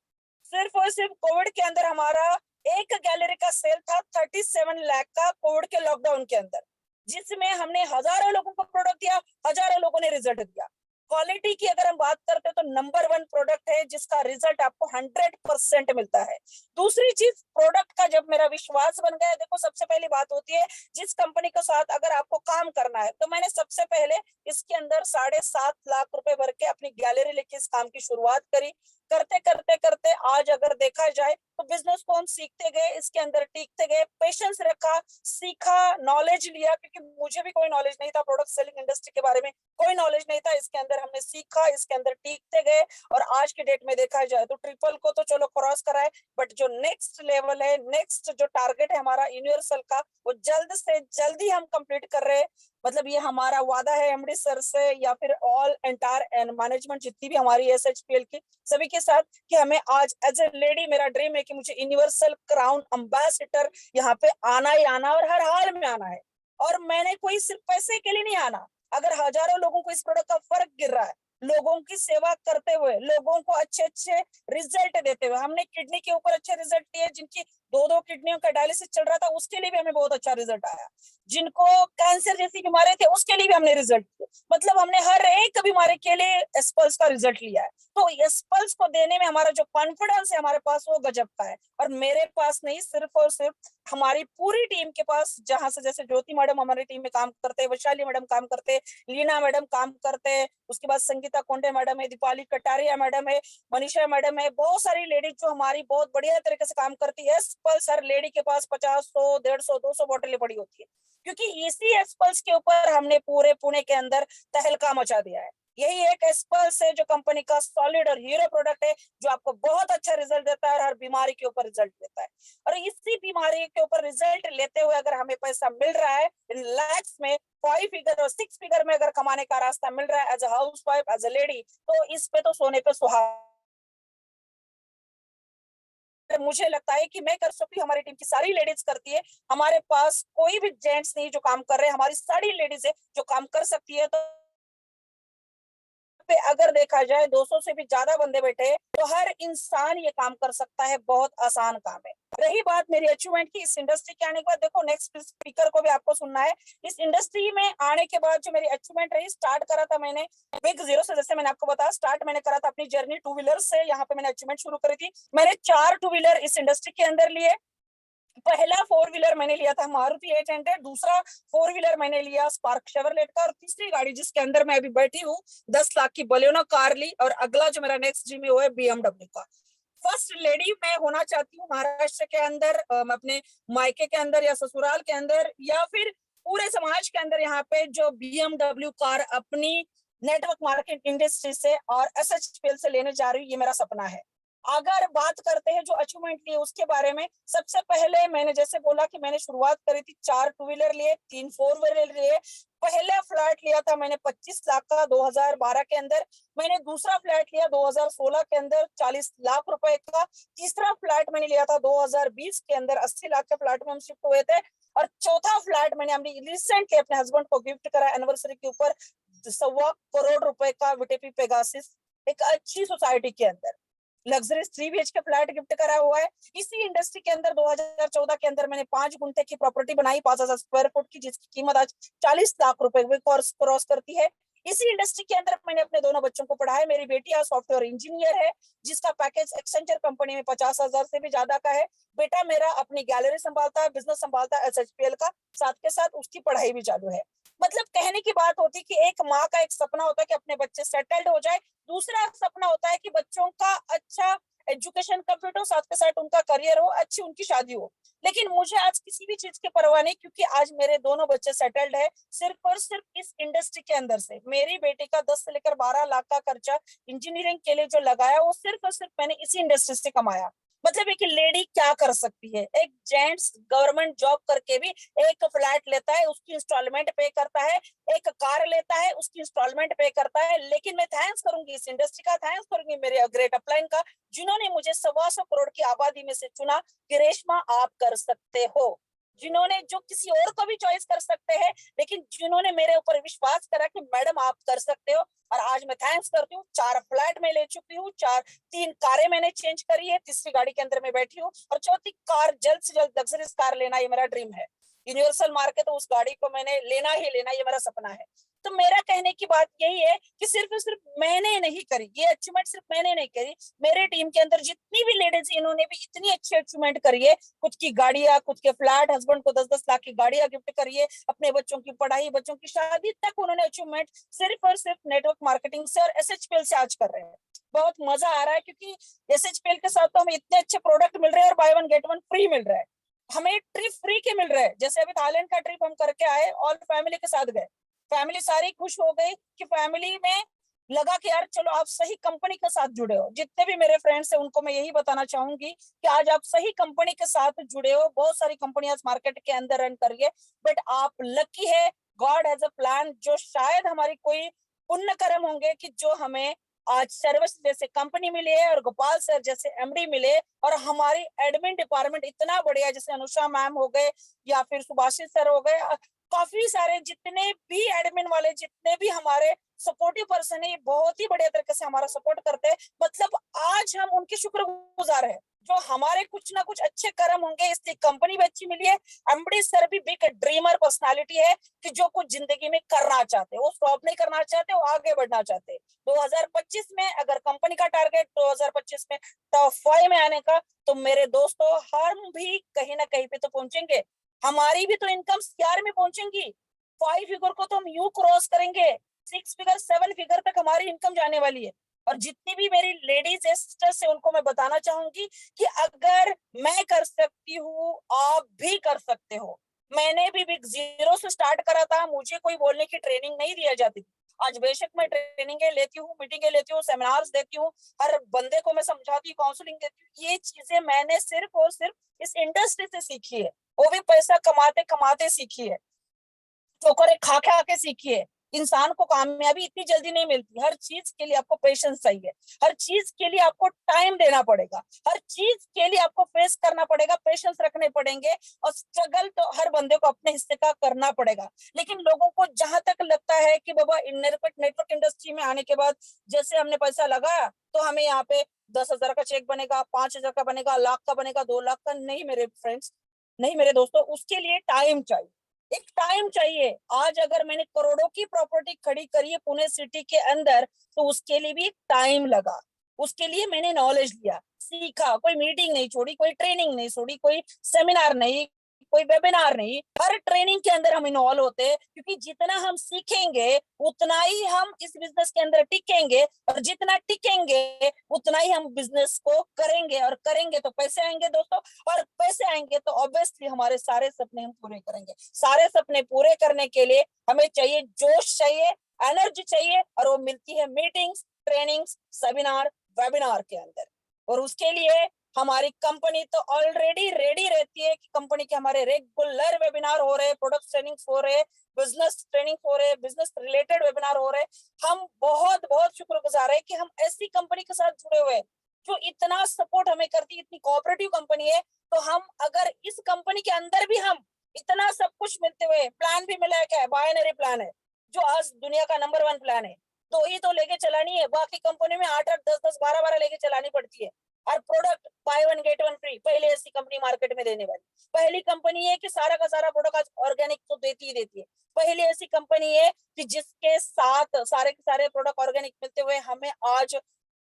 सिर्फ और सिर्फ कोविड के अंदर हमारा एक गैलरी का सेल था 37 लाख का, कोविड के लॉकडाउन के अंदर, जिसमें हमने हजारों लोगों को प्रोडक्ट दिया, हजारों लोगों ने रिजल्ट दिया। क्वालिटी की अगर हम बात करते हैं तो नंबर 1 प्रोडक्ट है, जिसका रिजल्ट आपको 100% मिलता है। दूसरी चीज, प्रोडक्ट का जब मेरा विश्वास बन गया, देखो सबसे पहली बात होती है, जिस कंपनी के साथ अगर आपको काम करना है, तो मैंने सबसे पहले इसके अंदर 7.5 लाख रुपए भर के अपनी गैलरी लेके इस काम की शुरुआत करी। करते करते करते आज अगर देखा जाए तो बिजनेस को हम सीखते गए, इसके अंदर टीकते गए, पेशेंस रखा, सीखा, नॉलेज लिया, क्योंकि मुझे भी कोई नॉलेज नहीं था, प्रोडक्ट सेलिंग इंडस्ट्री के बारे में कोई नॉलेज नहीं था। इसके अंदर हमने सीखा, इसके अंदर टीकते गए, और आज के डेट में देखा जाए तो ट्रिपल को तो चलो क्रॉस करा है, बट जो नेक्स्ट लेवल है, नेक्स्ट जो टारगेट है हमारा यूनिवर्सल का, वो जल्द से जल्द ही हम कंप्लीट कर रहे हैं। मतलब ये हमारा वादा है एमडी सर से, या फिर ऑल एंटायर मैनेजमेंट जितनी भी हमारी एसएचपीएल की सभी के साथ, कि हमें आज एज ए लेडी मेरा ड्रीम है कि मुझे यूनिवर्सल क्राउन एम्बेसडर यहाँ पे आना ही आना, और हर हाल में आना है। और मैंने कोई सिर्फ पैसे के लिए नहीं आना, अगर हजारों लोगों को इस प्रोडक्ट का फर्क गिर रहा है, लोगों की सेवा करते हुए, लोगों को अच्छे अच्छे रिजल्ट देते हुए, हमने किडनी के ऊपर अच्छे रिजल्ट दिए, जिनकी दो किडनियों का डायलिसिस चल रहा था, उसके लिए भी हमें बहुत अच्छा रिजल्ट आया। जिनको कैंसर जैसी बीमारी थे उसके लिए भी हमने रिजल्ट किया। मतलब हमने हर एक बीमारी के लिए एस्पल्स का रिजल्ट लिया है। तो एस्पल्स को देने में हमारा जो कॉन्फिडेंस है हमारे पास, वो गजब का है। और मेरे पास नहीं, सिर्फ और सिर्फ हमारी पूरी टीम के पास, जहां से जैसे ज्योति मैडम हमारी टीम में काम करते हैं, वैशाली मैडम काम करते हैं, लीना मैडम काम करते हैं, उसके बाद संगीता कोंडे मैडम है, दीपाली कटारिया मैडम है, मनीषा मैडम है, बहुत सारी लेडीज जो हमारी बहुत बढ़िया तरीके से काम करती है। एस्पल्स हर लेडी के पास 50, 100, 150, 200 बोतलें पड़ी होती है, क्योंकि इसी एस्पल्स के ऊपर हमने पूरे पुणे के अंदर तहलका मचा दिया है। यही एक एस्पल्स है जो कंपनी का सॉलिड और हीरो प्रोडक्ट है, जो आपको बहुत अच्छा रिजल्ट देता है और हर बीमारी के ऊपर रिजल्ट देता है। और इसी बीमारी के ऊपर रिजल्ट लेते हुए अगर हमें पैसा मिल रहा है इन लैक्स में, 5 फिगर और 6 फिगर में अगर कमाने का रास्ता मिल रहा है as a house wife, as a lady, तो इस पे तो सोने पे सुहागा। मुझे लगता है कि मैं कर सकती हूँ, हमारी टीम की सारी लेडीज करती है। हमारे पास कोई भी जेंट्स नहीं जो काम कर रहे हैं, हमारी सारी लेडीज है जो काम कर सकती है। तो पे अगर देखा जाए 200 से भी ज्यादा बंदे बैठे हैं, तो हर इंसान ये काम कर सकता है। बहुत आसान काम है। रही बात मेरी अचीवमेंट की, इस इंडस्ट्री के आने के बाद, देखो नेक्स्ट स्पीकर को भी आपको सुनना है। इस इंडस्ट्री में आने के बाद जो मेरी अचीवमेंट रही, स्टार्ट करा था मैंने बिग जीरो से, जैसे मैंने आपको बताया, स्टार्ट मैंने करा था अपनी जर्नी टू व्हीलर से। यहाँ पे मैंने अचीवमेंट शुरू करी थी। मैंने 4 टू व्हीलर इस इंडस्ट्री के अंदर लिए। पहला 4 व्हीलर मैंने लिया था मारुति 800, दूसरा 4 व्हीलर मैंने लिया स्पार्क शेवरलेट का, और तीसरी गाड़ी जिसके अंदर मैं अभी बैठी हूँ 10 लाख की बलेनो कार ली। और अगला जो मेरा नेक्स्ट ड्रीम है वो है BMW का। फर्स्ट लेडी मैं होना चाहती हूँ महाराष्ट्र के अंदर, अपने मायके के अंदर या ससुराल के अंदर या फिर पूरे समाज के अंदर, यहाँ पे जो BMW कार अपनी नेटवर्क मार्केट इंडस्ट्री से और SHPL से लेने जा रही हूँ, ये मेरा सपना है। अगर बात करते हैं जो अचीवमेंट लिए उसके बारे में, सबसे पहले मैंने जैसे बोला कि मैंने शुरुआत करी थी, 4 टू व्हीलर लिए, 3 4 व्हीलर लिए। पहला फ्लैट लिया था मैंने 25 लाख का 2012 के अंदर। मैंने दूसरा फ्लैट लिया 2016 के अंदर 40 लाख रुपए का। तीसरा फ्लैट मैंने लिया था 2020 के अंदर, 80 लाख के फ्लैट में हम शिफ्ट हुए थे। और चौथा फ्लैट मैंने अपनी रिसेंटली अपने हस्बैंड को गिफ्ट करा एनिवर्सरी के ऊपर, 1.25 करोड़ रुपए का विटेपी पेगासिस, एक अच्छी सोसाइटी के अंदर लग्जरियस 3 BHK फ्लैट गिफ्ट करा हुआ है। इसी इंडस्ट्री के अंदर 2014 के अंदर मैंने 5 गुंठे की प्रॉपर्टी बनाई 5000 स्क्वायर फुट की, जिसकी कीमत आज 40 लाख रुपए क्रॉस करती है। इसी इंडस्ट्री के अंदर मैंने अपने दोनों बच्चों को पढ़ाया। मेरी बेटी आज सॉफ्टवेयर इंजीनियर है, जिसका पैकेज एक्सेंचर कंपनी में 50,000 से भी ज्यादा का है। बेटा मेरा अपनी गैलरी संभालता है, बिजनेस संभालता है SHPL का, साथ के साथ उसकी पढ़ाई भी चालू है। मतलब कहने की बात होती कि एक माँ का एक सपना होता है कि अपने बच्चे सेटल्ड हो जाए, दूसरा सपना होता है कि बच्चों का अच्छा एजुकेशन कंप्लीट हो, साथ के साथ उनका करियर हो, अच्छी उनकी शादी हो। लेकिन मुझे आज किसी भी चीज की परवाह नहीं, क्योंकि आज मेरे दोनों बच्चे सेटल्ड है, सिर्फ और सिर्फ इस इंडस्ट्री के अंदर से। मेरी बेटी का 10 से लेकर 12 लाख का खर्चा इंजीनियरिंग के लिए जो लगाया, वो सिर्फ और सिर्फ मैंने इसी इंडस्ट्री से कमाया। मतलब एक लेडी क्या कर सकती है, एक जेंट्स गवर्नमेंट जॉब करके भी एक फ्लैट लेता है, उसकी इंस्टॉलमेंट पे करता है, एक कार लेता है, उसकी इंस्टॉलमेंट पे करता है। लेकिन मैं थैंक्स करूंगी इस इंडस्ट्री का, थैंक्स करूंगी मेरे ग्रेट अपलाइन का, जिन्होंने मुझे 125 करोड़ की आबादी में से चुना कि रेशमा आप कर सकते हो। जिन्होंने, जो किसी और को भी चॉइस कर सकते हैं, लेकिन जिन्होंने मेरे ऊपर विश्वास करा कि मैडम आप कर सकते हो। और आज मैं थैंक्स करती हूँ, 4 फ्लैट में ले चुकी हूँ, 3 कारें मैंने चेंज करी है, तीसरी गाड़ी के अंदर मैं बैठी हूँ, और चौथी कार जल्द से जल्द लग्जरियस कार लेना ये मेरा ड्रीम है। यूनिवर्सल मार्क है तो उस गाड़ी को मैंने लेना ही लेना, ये मेरा सपना है। तो मेरा कहने की बात यही है कि सिर्फ और सिर्फ मैंने नहीं करी ये अचीवमेंट, सिर्फ मैंने नहीं करी, मेरे टीम के अंदर जितनी भी लेडीज इन्होंने भी इतनी अच्छी अचीवमेंट करी है। खुद की गाड़ियां, खुद के फ्लैट, हस्बैंड को 10-10 लाख की गाड़ियां गिफ्ट करी है, अपने बच्चों की पढ़ाई, बच्चों की शादी तक उन्होंने अचीवमेंट सिर्फ और सिर्फ नेटवर्क मार्केटिंग से और SHPL से आज कर रहे हैं। बहुत मजा आ रहा है, क्योंकि SHPL के साथ तो हमें इतने अच्छे प्रोडक्ट मिल रहे हैं और buy one get one free मिल रहा है। हमें ट्रिप फ्री के मिल रहे हैं, जैसे अभी थाईलैंड का ट्रिप हम करके आए, ऑल फैमिली के साथ गए, फैमिली सारी खुश हो गई कि फैमिली में लगा कि यार चलो आप सही कंपनी के साथ जुड़े हो। जितने भी मेरे फ्रेंड्स हैं उनको मैं यही बताना चाहूंगी कि आज आप सही कंपनी के साथ जुड़े हो। बहुत सारी कंपनियां मार्केट के अंदर रन कर रही है, बट आप लकी है, गॉड हैज अ प्लान, जो शायद हमारी कोई पुण्य कर्म होंगे कि जो हमें आज सर्विस जैसे कंपनी मिली है और गोपाल सर जैसे MD मिले, और हमारी एडमिन डिपार्टमेंट इतना बढ़िया, जैसे अनुषा मैम हो गए या फिर सुभाषित सर हो गए, काफी सारे जितने भी एडमिन वाले, जितने भी हमारे सपोर्टिव पर्सन है, ये बहुत ही बढ़िया तरीके से हमारा सपोर्ट करते हैं। मतलब आज हम उनके शुक्रगुजार हैं। जो हमारे कुछ ना कुछ अच्छे कर्म होंगे, इसलिए कंपनी भी अच्छी मिली है। एमडी सर भी बिग ड्रीमर पर्सनालिटी है कि जो कुछ जिंदगी में करना चाहते, वो स्टॉप नहीं करना चाहते, वो आगे बढ़ना चाहते। 2025 में अगर कंपनी का टारगेट 2025 में टॉप 5 में आने का, तो मेरे दोस्तों हम भी कहीं ना कहीं पे तो पहुंचेंगे। हमारी भी तो इनकम सीआर में पहुंचेंगी। 5 फिगर को तो हम यू क्रॉस करेंगे, 6 फिगर 7 फिगर तक हमारी इनकम जाने वाली है। और जितनी भी मेरी लेडीज है, सिस्टर्स है, उनको मैं बताना चाहूंगी कि अगर मैं कर सकती हूँ, आप भी कर सकते हो। मैंने भी बिग जीरो से स्टार्ट करा था, मुझे कोई बोलने की ट्रेनिंग नहीं दिया जाती थी। आज बेशक मैं ट्रेनिंग लेती हूँ, मीटिंग लेती हूँ, सेमिनार्स देती हूँ, हर बंदे को मैं समझाती हूँ, काउंसलिंग देती हूँ। ये चीजें मैंने सिर्फ और सिर्फ इस इंडस्ट्री से सीखी है, वो भी पैसा कमाते कमाते सीखी है, ठोकरें खा खा के सीखी है। इंसान को कामयाबी इतनी जल्दी नहीं मिलती, हर चीज के लिए आपको पेशेंस चाहिए, हर चीज के लिए आपको टाइम देना पड़ेगा, हर चीज के लिए आपको फेस करना पड़ेगा, पेशेंस रखने पड़ेंगे, और स्ट्रगल तो हर बंदे को अपने हिस्से का करना पड़ेगा। लेकिन लोगों को जहां तक लगता है कि बाबा नेटवर्क इंडस्ट्री में आने के बाद जैसे हमने पैसा लगाया तो हमें यहाँ पे 10,000 का चेक बनेगा, 5,000 का बनेगा, लाख का बनेगा, 2 लाख का, नहीं मेरे फ्रेंड्स, नहीं मेरे दोस्तों, उसके लिए टाइम चाहिए, एक टाइम चाहिए। आज अगर मैंने करोड़ों की प्रॉपर्टी खड़ी करी है पुणे सिटी के अंदर, तो उसके लिए भी एक टाइम लगा, उसके लिए मैंने नॉलेज लिया, सीखा, कोई मीटिंग नहीं छोड़ी, कोई ट्रेनिंग नहीं छोड़ी, कोई सेमिनार नहीं, कोई वेबिनार नहीं, हर ट्रेनिंग के अंदर हम इन्वॉल्व होते हैं, क्योंकि जितना हम सीखेंगे उतना ही हम इस बिजनेस के अंदर टिकेंगे, और जितना टिकेंगे उतना ही हम बिजनेस को करेंगे, और करेंगे तो पैसे आएंगे दोस्तों, और पैसे आएंगे तो ऑब्वियसली हमारे सारे सपने हम पूरे करेंगे। सारे सपने पूरे करने के लिए हमें चाहिए जोश, चाहिए एनर्जी चाहिए, और वो मिलती है मीटिंग्स, ट्रेनिंग्स, सेमिनार, वेबिनार के अंदर। और उसके लिए हमारी कंपनी तो ऑलरेडी रेडी रहती है कि कंपनी के हमारे रेगुलर वेबिनार हो रहे, प्रोडक्ट ट्रेनिंग हो रहे, बिजनेस ट्रेनिंग हो रहे, बिजनेस रिलेटेड वेबिनार हो रहे। हम बहुत बहुत शुक्रगुजार है कि हम ऐसी कंपनी के साथ जुड़े हुए हैं जो इतना सपोर्ट हमें करती है, इतनी कोऑपरेटिव कंपनी है। तो हम अगर इस कंपनी के अंदर भी हम इतना सब कुछ मिलते हुए, प्लान भी मिला है, क्या है, बाइनरी प्लान है, जो आज दुनिया का नंबर 1 प्लान है, तो ही तो लेके चलानी है। बाकी कंपनी में 8-8, 10-10, 12-12 लेके चलानी पड़ती है। और प्रोडक्ट बाय 1 गेट 1 फ्री, पहले ऐसी कंपनी मार्केट में देने वाली पहली कंपनी है कि सारा का सारा प्रोडक्ट आज ऑर्गेनिक तो देती ही देती है। पहली ऐसी कंपनी है कि जिसके साथ सारे के सारे प्रोडक्ट ऑर्गेनिक मिलते हुए हमें आज,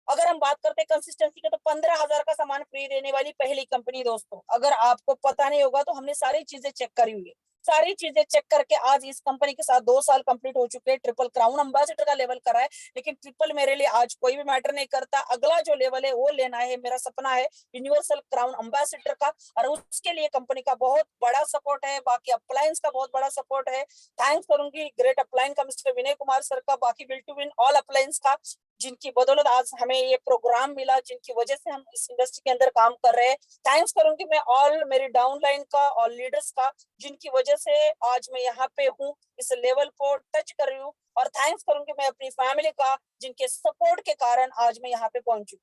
अगर हम बात करते हैं कंसिस्टेंसी का, तो 15,000 का सामान फ्री देने वाली पहली कंपनी दोस्तों। अगर आपको पता नहीं होगा तो हमने सारी चीजें चेक करी हुई है, सारी चीजें चेक करके आज इस कंपनी के साथ 2 साल कंप्लीट हो चुके हैं। ट्रिपल क्राउन एम्बेसडर का लेवल करा है, लेकिन ट्रिपल मेरे लिए आज कोई भी मैटर नहीं करता। अगला जो लेवल है वो लेना है, मेरा सपना है यूनिवर्सल क्राउन एम्बेसडर का, और उसके लिए कंपनी का बहुत बड़ा सपोर्ट है, बाकी अप्लायंस का बहुत बड़ा सपोर्ट है। थैंक्स करूंगी ग्रेट अप्लायंस का, मिस्टर विनय कुमार सर का, बाकी bill to win all appliance का, जिनकी बदौलत आज हमें ये प्रोग्राम मिला, जिनकी वजह से हम इस इंडस्ट्री के अंदर काम कर रहे हैं। थैंक्स करूंगी मैं ऑल मेरी डाउनलाइन का, ऑल लीडर्स का, जिनकी वजह से आज मैं यहाँ पे हूँ, इस लेवल को टच कर रही हूँ। और थैंक्स करूंगी मैं अपनी फैमिली का, जिनके सपोर्ट के कारण आज मैं यहाँ पे पहुंची।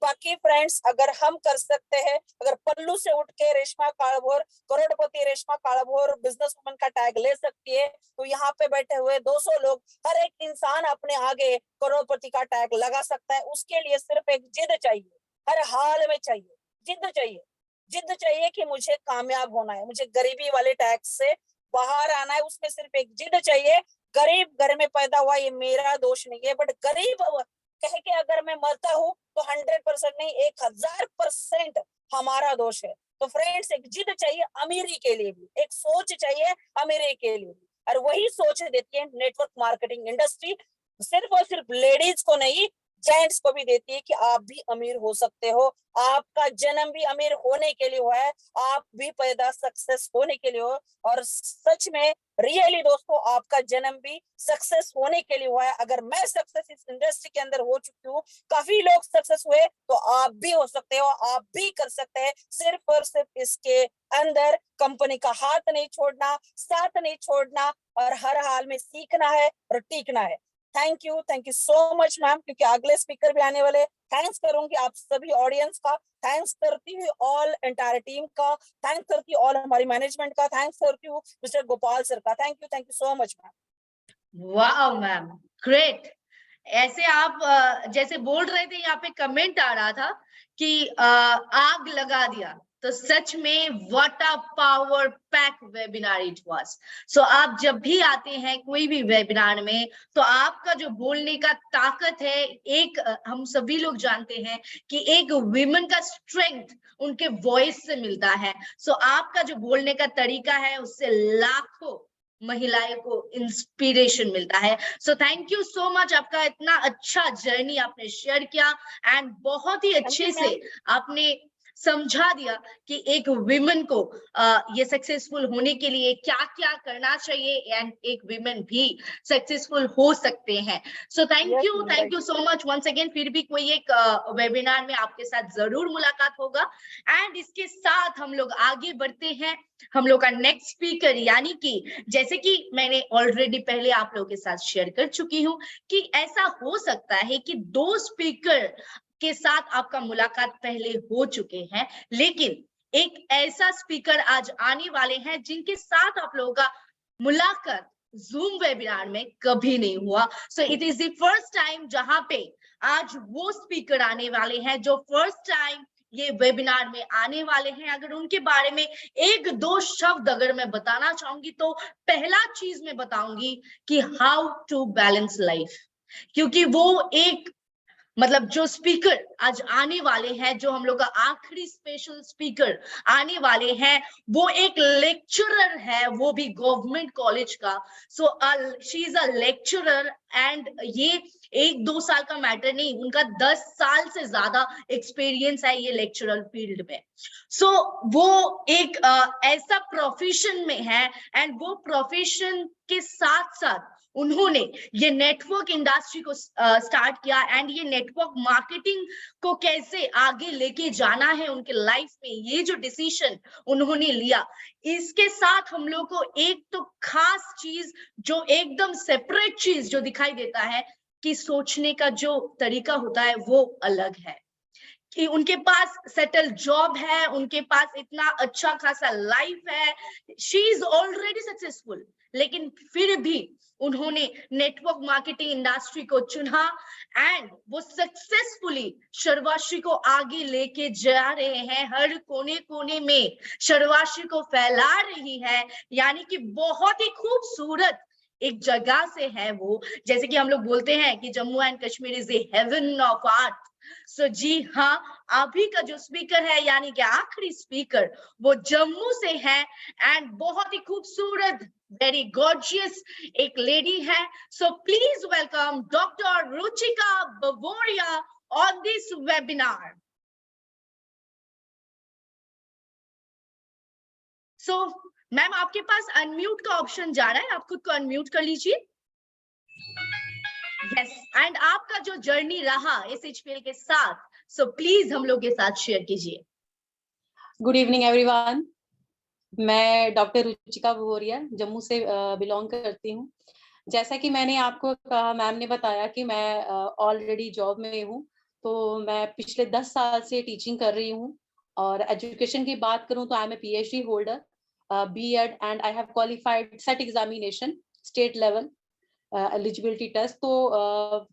बाकी फ्रेंड्स, अगर हम कर सकते हैं, अगर पल्लू से उठ के रेशमा कालभोर, करोड़पति रेशमा कालभोर बिजनेस वुमन का टैग ले सकती है, तो यहाँ पे बैठे हुए 200 लोग, हर एक इंसान अपने आगे करोड़पति का टैग लगा सकता है। उसके लिए सिर्फ एक जिद चाहिए, हर हाल में चाहिए, जिद चाहिए, जिद चाहिए कि मुझे कामयाब होना है, मुझे गरीबी वाले टैक्स से बाहर आना है। उसमें सिर्फ एक जिद चाहिए। गरीब घर में पैदा हुआ ये मेरा दोष नहीं है, बट गरीब कह के अगर मैं मरता हूँ तो 100% नहीं, 1000% हमारा दोष है। तो फ्रेंड्स, एक जिद चाहिए अमीरी के लिए भी, एक सोच चाहिए अमीरी के लिए भी, और वही सोच देती है नेटवर्क मार्केटिंग इंडस्ट्री। सिर्फ और सिर्फ लेडीज को नहीं, जेंट्स को भी देती है कि आप भी अमीर हो सकते हो। आपका जन्म भी अमीर होने के लिए हुआ है, आप भी पैदा सक्सेस होने के लिए हो। और सच में रियली दोस्तों, आपका जन्म भी सक्सेस होने के लिए हुआ है। अगर मैं सक्सेस इस इंडस्ट्री के अंदर हो चुकी हूँ, काफी लोग सक्सेस हुए, तो आप भी हो सकते हो, आप भी कर सकते हैं। सिर्फ और सिर्फ इसके अंदर कंपनी का हाथ नहीं छोड़ना, साथ नहीं छोड़ना, और हर हाल में सीखना है और टीकना है। Thank you so much ma'am, क्योंकि अगले स्पीकर भी आने वाले। थैंक्स करूंगी आप सभी ऑडियंस का, थैंक्स करती हूँ ऑल एंटायर टीम का, थैंक्स करती हूँ ऑल हमारी मैनेजमेंट का, थैंक्स करती हूँ मिस्टर गोपाल सर का। Thank you so much ma'am. Wow, ma'am. Great. ऐसे आप जैसे बोल रहे थे, यहाँ पे कमेंट आ रहा था कि आग लगा दिया, तो सच में what a power pack webinar it was. So आप जब भी आते हैं कोई भी वेबिनार में, तो आपका जो बोलने का ताकत है, एक हम सभी लोग जानते हैं कि एक विमेन का स्ट्रेंथ उनके वॉइस से मिलता है। सो आपका जो बोलने का तरीका है, उससे लाखों महिलाएं को इंस्पिरेशन मिलता है। So thank you so much, आपका इतना अच्छा जर्नी आपने शेयर किया एंड बहुत ही अच्छे से आपने समझा दिया कि एक विमेन को ये सक्सेसफुल होने के लिए क्या क्या करना चाहिए एंड एक विमेन भी सक्सेसफुल हो सकते हैं। So thank you so much once again. फिर भी कोई एक वेबिनार में आपके साथ जरूर मुलाकात होगा। एंड इसके साथ हम लोग आगे बढ़ते हैं। हम लोग का नेक्स्ट स्पीकर, यानी कि जैसे कि मैंने ऑलरेडी पहले आप लोगों के साथ शेयर कर चुकी हूँ कि ऐसा हो सकता है कि 2 स्पीकर के साथ आपका मुलाकात पहले हो चुके हैं, लेकिन एक ऐसा स्पीकर आज आने वाले हैं जिनके साथ आप लोगों का मुलाकात जूम वेबिनार में कभी नहीं हुआ। So it is the first time जहां पे आज वो स्पीकर आने वाले हैं जो फर्स्ट टाइम ये वेबिनार में आने वाले हैं। अगर उनके बारे में 1-2 शब्द अगर मैं बताना चाहूंगी, तो पहला चीज मैं बताऊंगी कि हाउ टू बैलेंस लाइफ, क्योंकि वो एक मतलब जो स्पीकर आज आने वाले हैं, जो हम लोग का आखिरी स्पेशल स्पीकर आने वाले हैं, वो एक लेक्चरर है, वो भी गवर्नमेंट कॉलेज का। So she is a lecturer and ये 1-2 साल का मैटर नहीं, उनका 10 साल से ज्यादा एक्सपीरियंस है ये लेक्चरल फील्ड में। सो वो एक ऐसा प्रोफेशन में है एंड वो प्रोफेशन के साथ साथ उन्होंने ये नेटवर्क इंडस्ट्री को स्टार्ट किया एंड ये नेटवर्क मार्केटिंग को कैसे आगे लेके जाना है उनके लाइफ में, ये जो डिसीजन उन्होंने लिया, इसके साथ हम लोग को एक तो खास चीज जो एकदम सेपरेट चीज जो दिखाई देता है कि सोचने का जो तरीका होता है वो अलग है। कि उनके पास सेटल जॉब है, उनके पास इतना अच्छा खासा लाइफ है, शी इज ऑलरेडी सक्सेसफुल, लेकिन फिर भी उन्होंने नेटवर्क मार्केटिंग इंडस्ट्री को चुना एंड वो सक्सेसफुली शर्वाश्री को आगे लेके जा रहे हैं। हर कोने कोने में शर्वाश्री को फैला रही है, यानी कि बहुत ही खूबसूरत एक जगह से है वो। जैसे कि हम लोग बोलते हैं कि Jammu and Kashmir is the heaven of art. So जी हाँ, अभी का जो स्पीकर है यानी कि आखिरी स्पीकर वो जम्मू से है एंड बहुत ही खूबसूरत, वेरी गॉर्जियस एक लेडी है। So please welcome doctor Ruchika Bavoria on this webinar. So ma'am, आपके पास अनम्यूट का ऑप्शन जा रहा है, आप खुद को अनम्यूट कर लीजिए। यस, एंड आपका जो जर्नी रहा SHPL के साथ, सो प्लीज हम लोग के साथ शेयर कीजिए। गुड इवनिंग एवरीवन, मैं डॉक्टर रुचिका बवोरिया जम्मू से बिलोंग करती हूँ। जैसा कि मैंने आपको कहा, मैम ने बताया कि मैं ऑलरेडी जॉब में हूँ, तो मैं पिछले 10 साल से टीचिंग कर रही हूँ। और एजुकेशन की बात करूँ तो I am a PhD holder, B.Ed and I have qualified set examination state level eligibility test. तो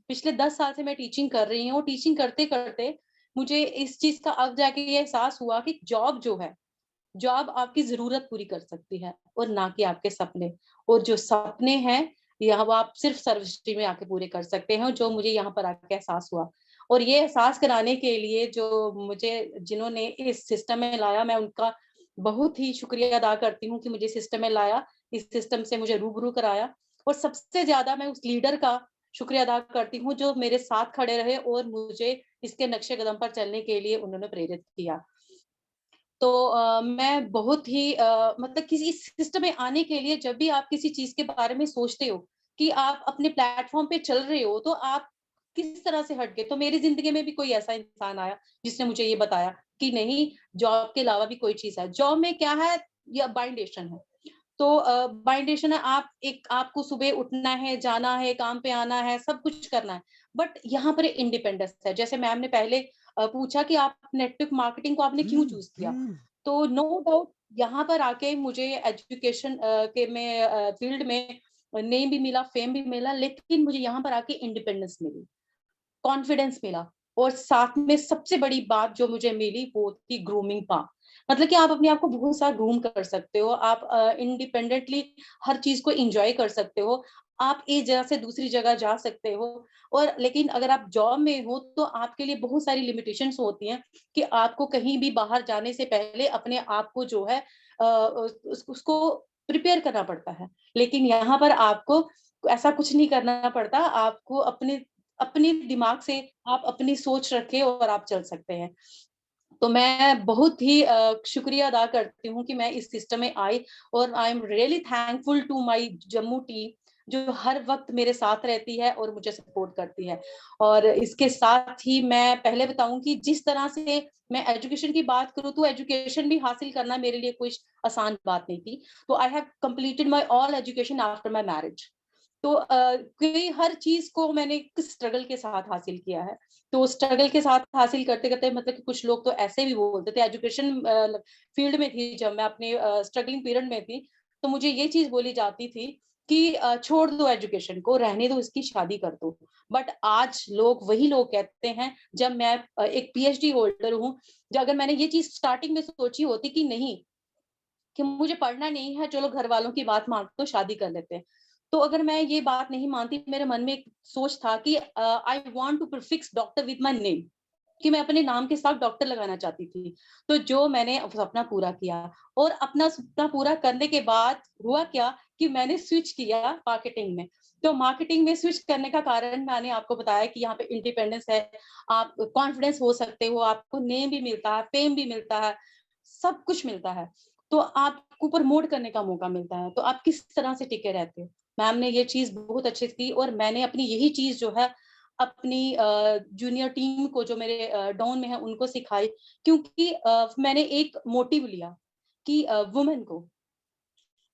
पिछले 10 साल से मैं टीचिंग कर रही हूँ। टीचिंग करते करते मुझे इस चीज का अब जाके ये एहसास हुआ कि जॉब जो है, जॉब आपकी जरूरत पूरी कर सकती है और ना कि आपके सपने। और जो सपने हैं यहाँ वो आप सिर्फ सर्वश्री में आके पूरे कर सकते हैं, जो मुझे यहाँ पर आके एहसास हुआ। और ये एहसास कराने के लिए जो मुझे जिन्होंने इस सिस्टम में लाया, मैं उनका बहुत ही शुक्रिया अदा करती हूँ कि मुझे सिस्टम में लाया, इस सिस्टम से मुझे रूबरू कराया। और सबसे ज्यादा मैं उस लीडर का शुक्रिया अदा करती हूँ जो मेरे साथ खड़े रहे और मुझे इसके नक्शे कदम पर चलने के लिए उन्होंने प्रेरित किया। तो मैं बहुत ही मतलब किसी सिस्टम में आने के लिए, जब भी आप किसी चीज के बारे में सोचते हो कि आप अपने प्लेटफॉर्म पे चल रहे हो, तो आप किस तरह से हट गए। तो मेरी जिंदगी में भी कोई ऐसा इंसान आया जिसने मुझे ये बताया कि नहीं, जॉब के अलावा भी कोई चीज है। जॉब में क्या है, या बाइंडेशन है। तो बाइंडेशन है, आपको सुबह उठना है, जाना है, काम पे आना है, सब कुछ करना है। बट यहाँ पर इंडिपेंडेंस है। जैसे मैम ने पहले पूछा कि आप नेटवर्क मार्केटिंग को आपने क्यों चूज किया, तो नो डाउट यहाँ पर आके मुझे एजुकेशन के में फील्ड में नेम भी मिला, फेम भी मिला, लेकिन मुझे यहाँ पर आके इंडिपेंडेंस मिली, कॉन्फिडेंस मिला। और साथ में सबसे बड़ी बात जो मुझे मिली वो थी ग्रूमिंग पार्ट। मतलब कि आप अपने आप को बहुत सारा ग्रूम कर सकते हो, आप इंडिपेंडेंटली हर चीज को एंजॉय कर सकते हो, आप एक जगह से दूसरी जगह जा सकते हो। और लेकिन अगर आप जॉब में हो तो आपके लिए बहुत सारी लिमिटेशंस होती हैं कि आपको कहीं भी बाहर जाने से पहले अपने आप को जो है उसको प्रिपेयर करना पड़ता है। लेकिन यहाँ पर आपको ऐसा कुछ नहीं करना पड़ता, आपको अपने अपने दिमाग से आप अपनी सोच रखें और आप चल सकते हैं। तो मैं बहुत ही शुक्रिया अदा करती हूँ कि मैं इस सिस्टम में आई, और I am really thankful to my Jammu team जो हर वक्त मेरे साथ रहती है और मुझे सपोर्ट करती है। और इसके साथ ही मैं पहले बताऊं कि जिस तरह से मैं एजुकेशन की बात करूं तो एजुकेशन भी हासिल करना मेरे लिए कोई आसान बात नहीं थी। तो I have completed my all education after my marriage. तो कई हर चीज को मैंने एक स्ट्रगल के साथ हासिल किया है। तो स्ट्रगल के साथ हासिल करते करते मतलब कि कुछ लोग तो ऐसे भी बोलते थे, एजुकेशन फील्ड में थी जब मैं अपने स्ट्रगलिंग पीरियड में थी, तो मुझे ये चीज बोली जाती थी कि छोड़ दो एजुकेशन को, रहने दो, इसकी शादी कर दो। बट आज वही लोग कहते हैं, जब मैं एक पीएचडी होल्डर हूँ, जो अगर मैंने ये चीज स्टार्टिंग में सोची होती कि नहीं, कि मुझे पढ़ना नहीं है, चलो घर वालों की बात मान तो शादी कर लेते हैं, तो अगर मैं ये बात नहीं मानती, मेरे मन में एक सोच था कि I want to prefix doctor with my name, कि मैं अपने नाम के साथ डॉक्टर लगाना चाहती थी। तो जो मैंने सपना पूरा किया, और अपना सपना पूरा करने के बाद हुआ क्या कि मैंने स्विच किया मार्केटिंग में। तो मार्केटिंग में स्विच करने का कारण मैंने आपको बताया कि यहाँ पे इंडिपेंडेंस है, आप कॉन्फिडेंस हो सकते हो, आपको नेम भी मिलता है, फेम भी मिलता है, सब कुछ मिलता है, तो आपको प्रमोट करने का मौका मिलता है। तो आप किस तरह से टिके रहते हो। मैम ने ये चीज बहुत अच्छी की, और मैंने अपनी यही चीज जो है अपनी जूनियर टीम को, जो मेरे डाउन में है, उनको सिखाई। क्योंकि मैंने एक मोटिव लिया कि वुमेन को,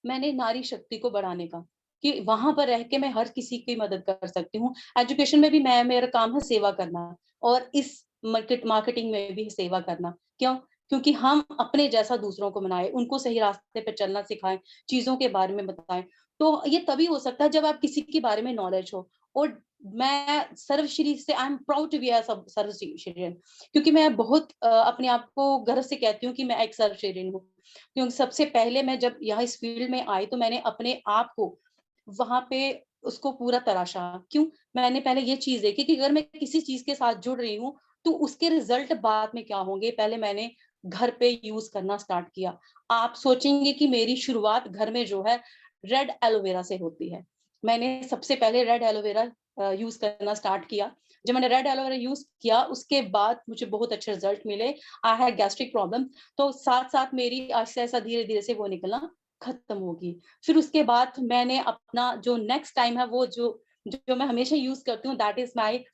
मैंने नारी शक्ति को बढ़ाने का, कि वहां पर रह के मैं हर किसी की मदद कर सकती हूँ। एजुकेशन में भी मेरा काम है सेवा करना, और इस मार्केटिंग में भी सेवा करना। क्यों? क्योंकि हम अपने जैसा दूसरों को बनाए, उनको सही रास्ते पे चलना सिखाएं, चीजों के बारे में बताएं। तो ये तभी हो सकता है जब आप किसी के बारे में नॉलेज हो। और मैं सर्वश्री से I am proud to be a सर्वश्रीयन, क्योंकि मैं बहुत अपने आप को गर्व से कहती हूँ कि मैं एक सर्वश्रीयन हूँ। क्योंकि सबसे पहले मैं जब यहाँ इस फील्ड में आई तो मैंने अपने आप को वहां पे उसको पूरा तराशा। क्यों? मैंने पहले ये चीज देखी कि अगर मैं किसी चीज के साथ जुड़ रही हूँ तो उसके रिजल्ट बाद में क्या होंगे, पहले मैंने घर पे यूज करना स्टार्ट किया। आप सोचेंगे कि मेरी शुरुआत घर में जो है रेड एलोवेरा से होती है। मैंने सबसे पहले रेड एलोवेरा यूज करना स्टार्ट किया। जब मैंने रेड एलोवेरा यूज किया उसके बाद मुझे बहुत अच्छे रिजल्ट मिले। आई हैड गैस्ट्रिक प्रॉब्लम, तो साथ साथ मेरी ऐसा ऐसा धीरे धीरे से वो निकलना खत्म होगी। फिर उसके बाद मैंने अपना जो नेक्स्ट टाइम है वो जो मैं हमेशा यूज करती हूँ, दैट इज माय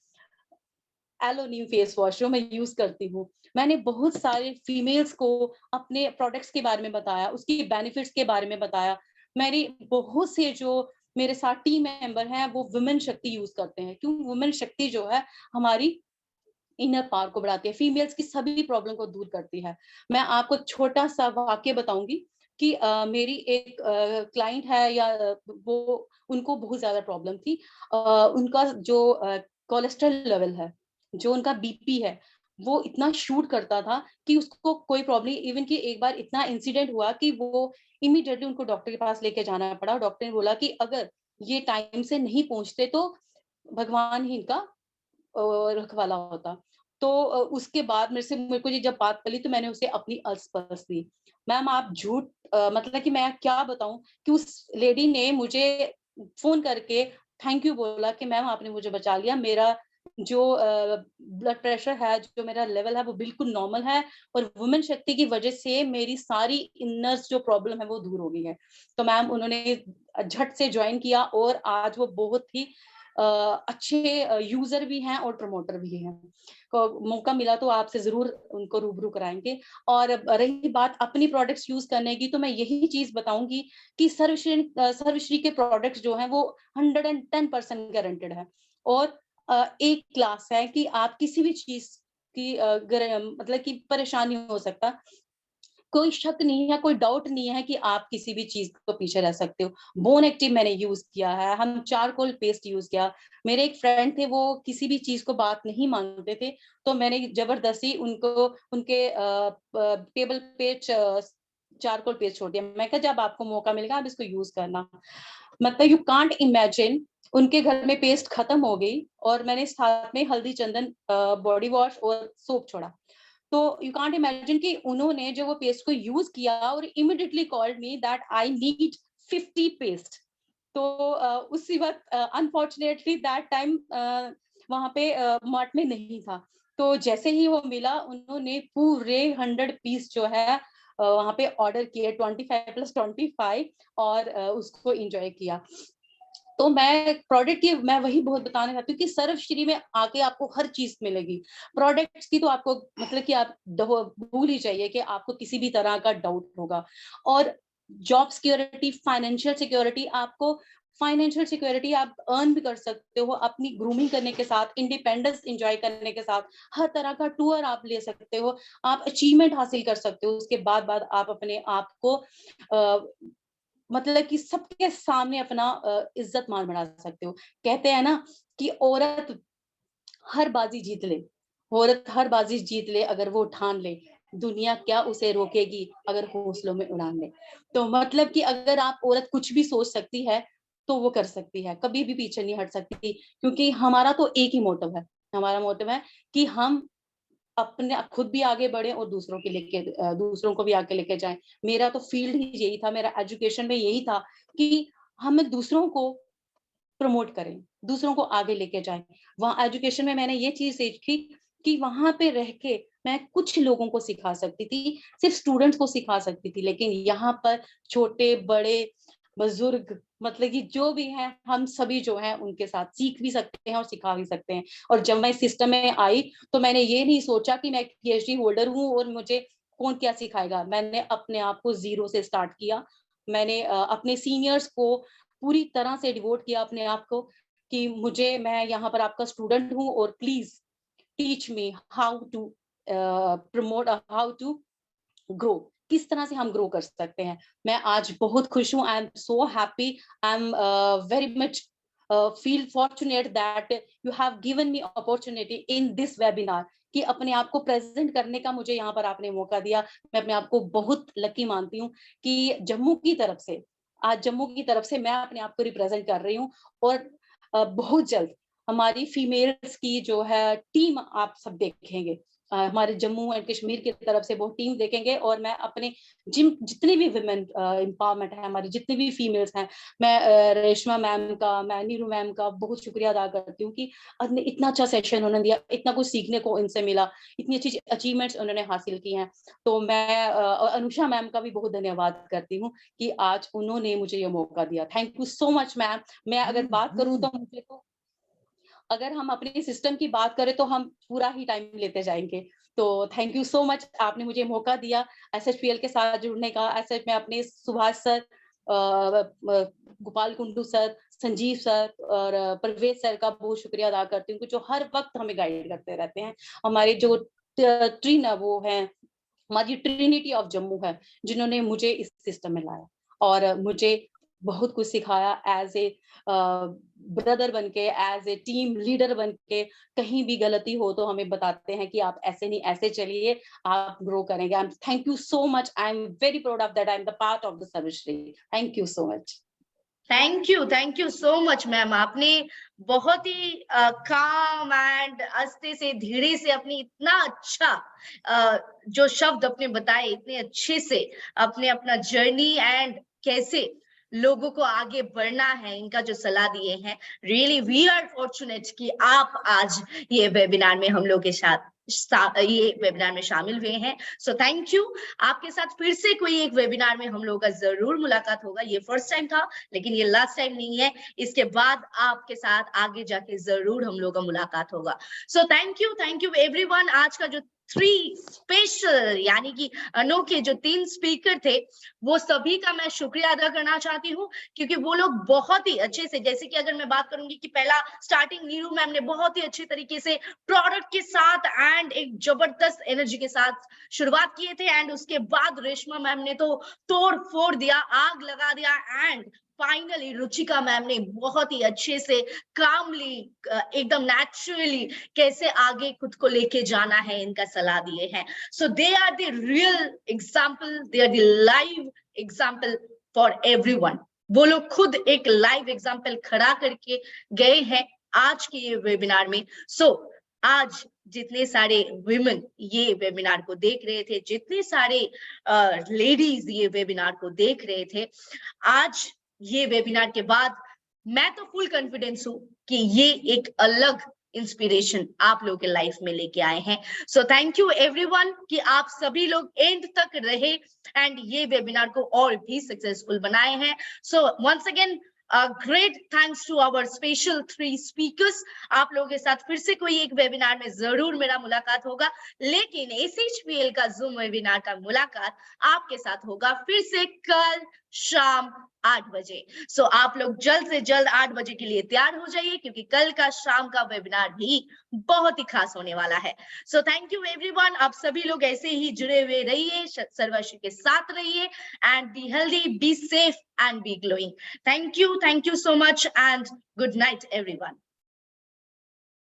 एलोनीम फेस वॉश, जो मैं यूज करती हूँ। मैंने बहुत सारे फीमेल्स को अपने प्रोडक्ट्स के बारे में बताया, उसकी बेनिफिट्स के बारे में बताया। मेरी बहुत से जो मेरे साथ टीम मेंबर हैं वो वुमेन शक्ति यूज करते हैं। क्यों? वुमेन शक्ति जो है हमारी इनर पावर को बढ़ाती है, फीमेल्स की सभी प्रॉब्लम को दूर करती है। मैं आपको छोटा सा वाक्य बताऊंगी कि मेरी एक क्लाइंट है, या वो उनको बहुत ज्यादा प्रॉब्लम थी। उनका जो कोलेस्ट्रॉल लेवल है, जो उनका बीपी है, वो इतना शूट करता था कि उसको कोई प्रॉब्लम, इवन कि एक बार इतना इंसिडेंट हुआ कि वो इमीडिएटली उनको डॉक्टर के पास लेके जाना पड़ा। डॉक्टर ने बोला कि अगर ये टाइम से नहीं पहुंचते तो भगवान ही इनका रखवाला होता। तो उसके बाद मेरे को ये जब बात करी तो मैंने उसे अपनी अल्स दी। मैम आप झूठ मतलब कि मैं क्या बताऊं कि उस लेडी ने मुझे फोन करके थैंक यू बोला कि मैम आपने मुझे बचा लिया। मेरा जो ब्लड प्रेशर है, जो मेरा लेवल है वो बिल्कुल नॉर्मल है, और वुमेन शक्ति की वजह से मेरी सारी इनर्स जो प्रॉब्लम है वो दूर हो गई है। तो मैम उन्होंने झट से ज्वाइन किया, और आज वो बहुत ही अच्छे यूजर भी हैं और प्रमोटर भी हैं। को मौका मिला तो आपसे जरूर उनको रूबरू कराएंगे। और रही बात अपनी प्रोडक्ट्स यूज करने की, तो मैं यही चीज बताऊंगी कि सर्वश्री के प्रोडक्ट्स जो हैं वो 110% गारंटेड है। और एक क्लास है कि आप किसी भी चीज की मतलब कि परेशानी हो सकता, कोई शक नहीं है, कोई डाउट नहीं है कि आप किसी भी चीज को पीछे रह सकते हो। बोन एक्टिव मैंने यूज किया है, हम चारकोल पेस्ट यूज किया। मेरे एक फ्रेंड थे, वो किसी भी चीज को बात नहीं मानते थे, तो मैंने जबरदस्ती उनको उनके टेबल पे चारकोल पेस्ट छोड़ दिया। मैं कहा जब आपको मौका मिलेगा आप इसको यूज करना। मतलब यू कांट इमेजिन, उनके घर में पेस्ट खत्म हो गई और मैंने साथ में हल्दी चंदन बॉडी वॉश और सोप छोड़ा। तो यू कांट इमेजिन कि उन्होंने जो वो पेस्ट को यूज किया और immediately called me that I need 50 paste. तो उसी वक्त अनफॉर्चुनेटली दैट टाइम वहां पे मार्ट में नहीं था। तो जैसे ही वो मिला, उन्होंने पूरे 100 पीस जो है वहां पे ऑर्डर किए, 25+25, और उसको एंजॉय किया। तो मैं प्रोडक्ट की मैं वही बहुत बताना चाहती हूँ कि सर्वश्री में आके आपको हर चीज मिलेगी। प्रोडक्ट्स की तो आपको मतलब कि आप भूल ही जाइए कि आपको किसी भी तरह का डाउट होगा। और जॉब सिक्योरिटी, फाइनेंशियल सिक्योरिटी, आपको फाइनेंशियल सिक्योरिटी आप अर्न भी कर सकते हो अपनी ग्रूमिंग करने के साथ, इंडिपेंडेंस एंजॉय करने के साथ। हर तरह का टूर आप ले सकते हो, आप अचीवमेंट हासिल कर सकते हो। उसके बाद आप अपने आप को मतलब कि सबके सामने अपना इज्जत मान बढ़ा सकते हो। कहते हैं ना कि औरत हर बाजी जीत ले, औरत हर बाजी जीत ले अगर वो ठान ले, दुनिया क्या उसे रोकेगी अगर हौसलों में उड़ान ले। तो मतलब कि अगर आप औरत कुछ भी सोच सकती है तो वो कर सकती है, कभी भी पीछे नहीं हट सकती। क्योंकि हमारा तो एक ही मोटिव है, हमारा मोटिव है कि हम अपने खुद भी आगे बढ़े और दूसरों के लेके दूसरों को भी आगे लेके जाएं। मेरा तो फील्ड ही यही था, मेरा एजुकेशन में यही था कि हम दूसरों को प्रमोट करें, दूसरों को आगे लेके जाएं। वहाँ एजुकेशन में मैंने ये चीज सीखी कि वहां पे रह के मैं कुछ लोगों को सिखा सकती थी, सिर्फ स्टूडेंट्स को सिखा सकती थी, लेकिन यहाँ पर छोटे बड़े बुजुर्ग मतलब कि जो भी हैं, हम सभी जो हैं उनके साथ सीख भी सकते हैं और सिखा भी सकते हैं। और जब मैं इस सिस्टम में आई तो मैंने ये नहीं सोचा कि मैं PhD होल्डर हूँ और मुझे कौन क्या सिखाएगा। मैंने अपने आप को जीरो से स्टार्ट किया। मैंने अपने सीनियर्स को पूरी तरह से डिवोट किया अपने आप को कि मैं यहाँ पर आपका स्टूडेंट हूँ और please teach me how to promote, how to grow, किस तरह से हम ग्रो कर सकते हैं। मैं आज बहुत खुश हूँ, I am so happy, I am very much feel fortunate that you have given me opportunity in this webinar, कि अपने आप को प्रेजेंट करने का मुझे यहाँ पर आपने मौका दिया। मैं अपने आप को बहुत लकी मानती हूँ कि जम्मू की तरफ से, आज जम्मू की तरफ से मैं अपने आप को रिप्रेजेंट कर रही हूँ। और बहुत जल्द हमारी फीमेल्स की जो है टीम आप सब देखेंगे, हमारे जम्मू एंड कश्मीर की तरफ से बहुत टीम देखेंगे। और मैं अपने जितने भी विमेन एम्पावरमेंट है, हमारी जितनी भी फीमेल्स हैं, मैं रेशमा मैम का, मैं नीरू मैम का बहुत शुक्रिया अदा करती हूँ कि इतना अच्छा सेशन उन्होंने दिया, इतना कुछ सीखने को इनसे मिला, इतनी अच्छी अचीवमेंट्स उन्होंने हासिल की हैं। तो मैं अनुषा मैम का भी बहुत धन्यवाद करती हूँ कि आज उन्होंने मुझे ये मौका दिया। Thank you so much ma'am. मैं अगर बात करूँ तो मुझे तो, अगर हम अपने सिस्टम की बात करें तो हम पूरा ही टाइम लेते जाएंगे। तो थैंक यू सो मच, आपने मुझे मौका दिया SHPL के साथ जुड़ने का। ऐसे मैं अपने Subhash sir, Gopal Kundu sir, Sanjeev sir और परवेज सर का बहुत शुक्रिया अदा करती हूँ, जो हर वक्त हमें गाइड करते रहते हैं। हमारे जो ट्रीन वो है, हमारी ट्रिनिटी ऑफ जम्मू है, जिन्होंने मुझे इस सिस्टम में लाया और मुझे बहुत कुछ सिखाया एज ए ब्रदर बनके, एज ए टीम लीडर बनके। कहीं भी गलती हो तो हमें बताते हैं कि आप ऐसे नहीं ऐसे चलिए, आप ग्रो करेंगे। Thank you so much, I am very proud of that, I am the part of the Sarvashri. Thank you so much. Thank you so much ma'am. आपने बहुत ही काम एंड आस्ते से, धीरे से अपनी इतना अच्छा जो शब्द अपने बताए, इतने अच्छे से अपने अपना जर्नी एंड कैसे लोगों को आगे बढ़ना है, इनका जो सलाह दिए हैं। रियली वी आर फॉर्चुनेट कि आप आज ये वेबिनार में हम लोग के साथ ये वेबिनार में शामिल हुए हैं। So thank you. आपके साथ फिर से कोई एक वेबिनार में हम लोगों का जरूर मुलाकात होगा। ये फर्स्ट टाइम था लेकिन ये लास्ट टाइम नहीं है। इसके बाद आपके साथ आगे जाके जरूर हम लोग का मुलाकात होगा। So thank you everyone. आज का जो थ्री स्पेशल यानी कि अनोखे जो 3 स्पीकर थे, वो सभी का मैं शुक्रिया अदा करना चाहती हूँ, क्योंकि वो लोग बहुत ही अच्छे से, जैसे कि अगर मैं बात करूंगी कि पहला स्टार्टिंग नीरू मैम ने बहुत ही अच्छे तरीके से प्रोडक्ट के साथ एंड एक जबरदस्त एनर्जी के साथ शुरुआत किए थे, एंड उसके बाद रेशमा मैम ने तो तोड़ फोड़ दिया, आग लगा दिया, एंड फाइनली रुचिका मैम ने बहुत ही अच्छे से कामली एकदम नेचुरली कैसे आगे खुद को लेके जाना है इनका सलाह दिए हैं. So they are the real example, they are the live example for everyone. वो लोग खुद एक लाइव एग्जाम्पल खड़ा करके गए हैं आज के ये वेबिनार में. सो आज जितने सारे विमेन ये वेबिनार को देख रहे थे, जितने सारे लेडीज ये वेबिनार को देख रहे थे, आज ये वेबिनार के बाद मैं तो फुल कॉन्फिडेंस हूं कि ये एक अलग इंस्पिरेशन आप लोगों के लाइफ में लेके आए हैं. सो थैंक यू एवरीवन कि आप सभी लोग एंड तक रहे एंड ये वेबिनार को और भी सक्सेसफुल बनाए हैं. So once again great thanks to our special 3 speakers. आप लोगों के साथ फिर से कोई एक वेबिनार में जरूर मेरा मुलाकात होगा, लेकिन SHPL का जूम वेबिनार का मुलाकात आपके साथ होगा फिर से कल शाम 8 बजे. सो आप लोग जल्द से जल्द 8 बजे के लिए तैयार हो जाइए, क्योंकि कल का शाम का वेबिनार भी बहुत ही खास होने वाला है. So thank you everyone. आप सभी लोग ऐसे ही जुड़े हुए रहिए, सर्वश्री के साथ रहिए and be healthy, be safe and be glowing. Thank you so much and good night everyone.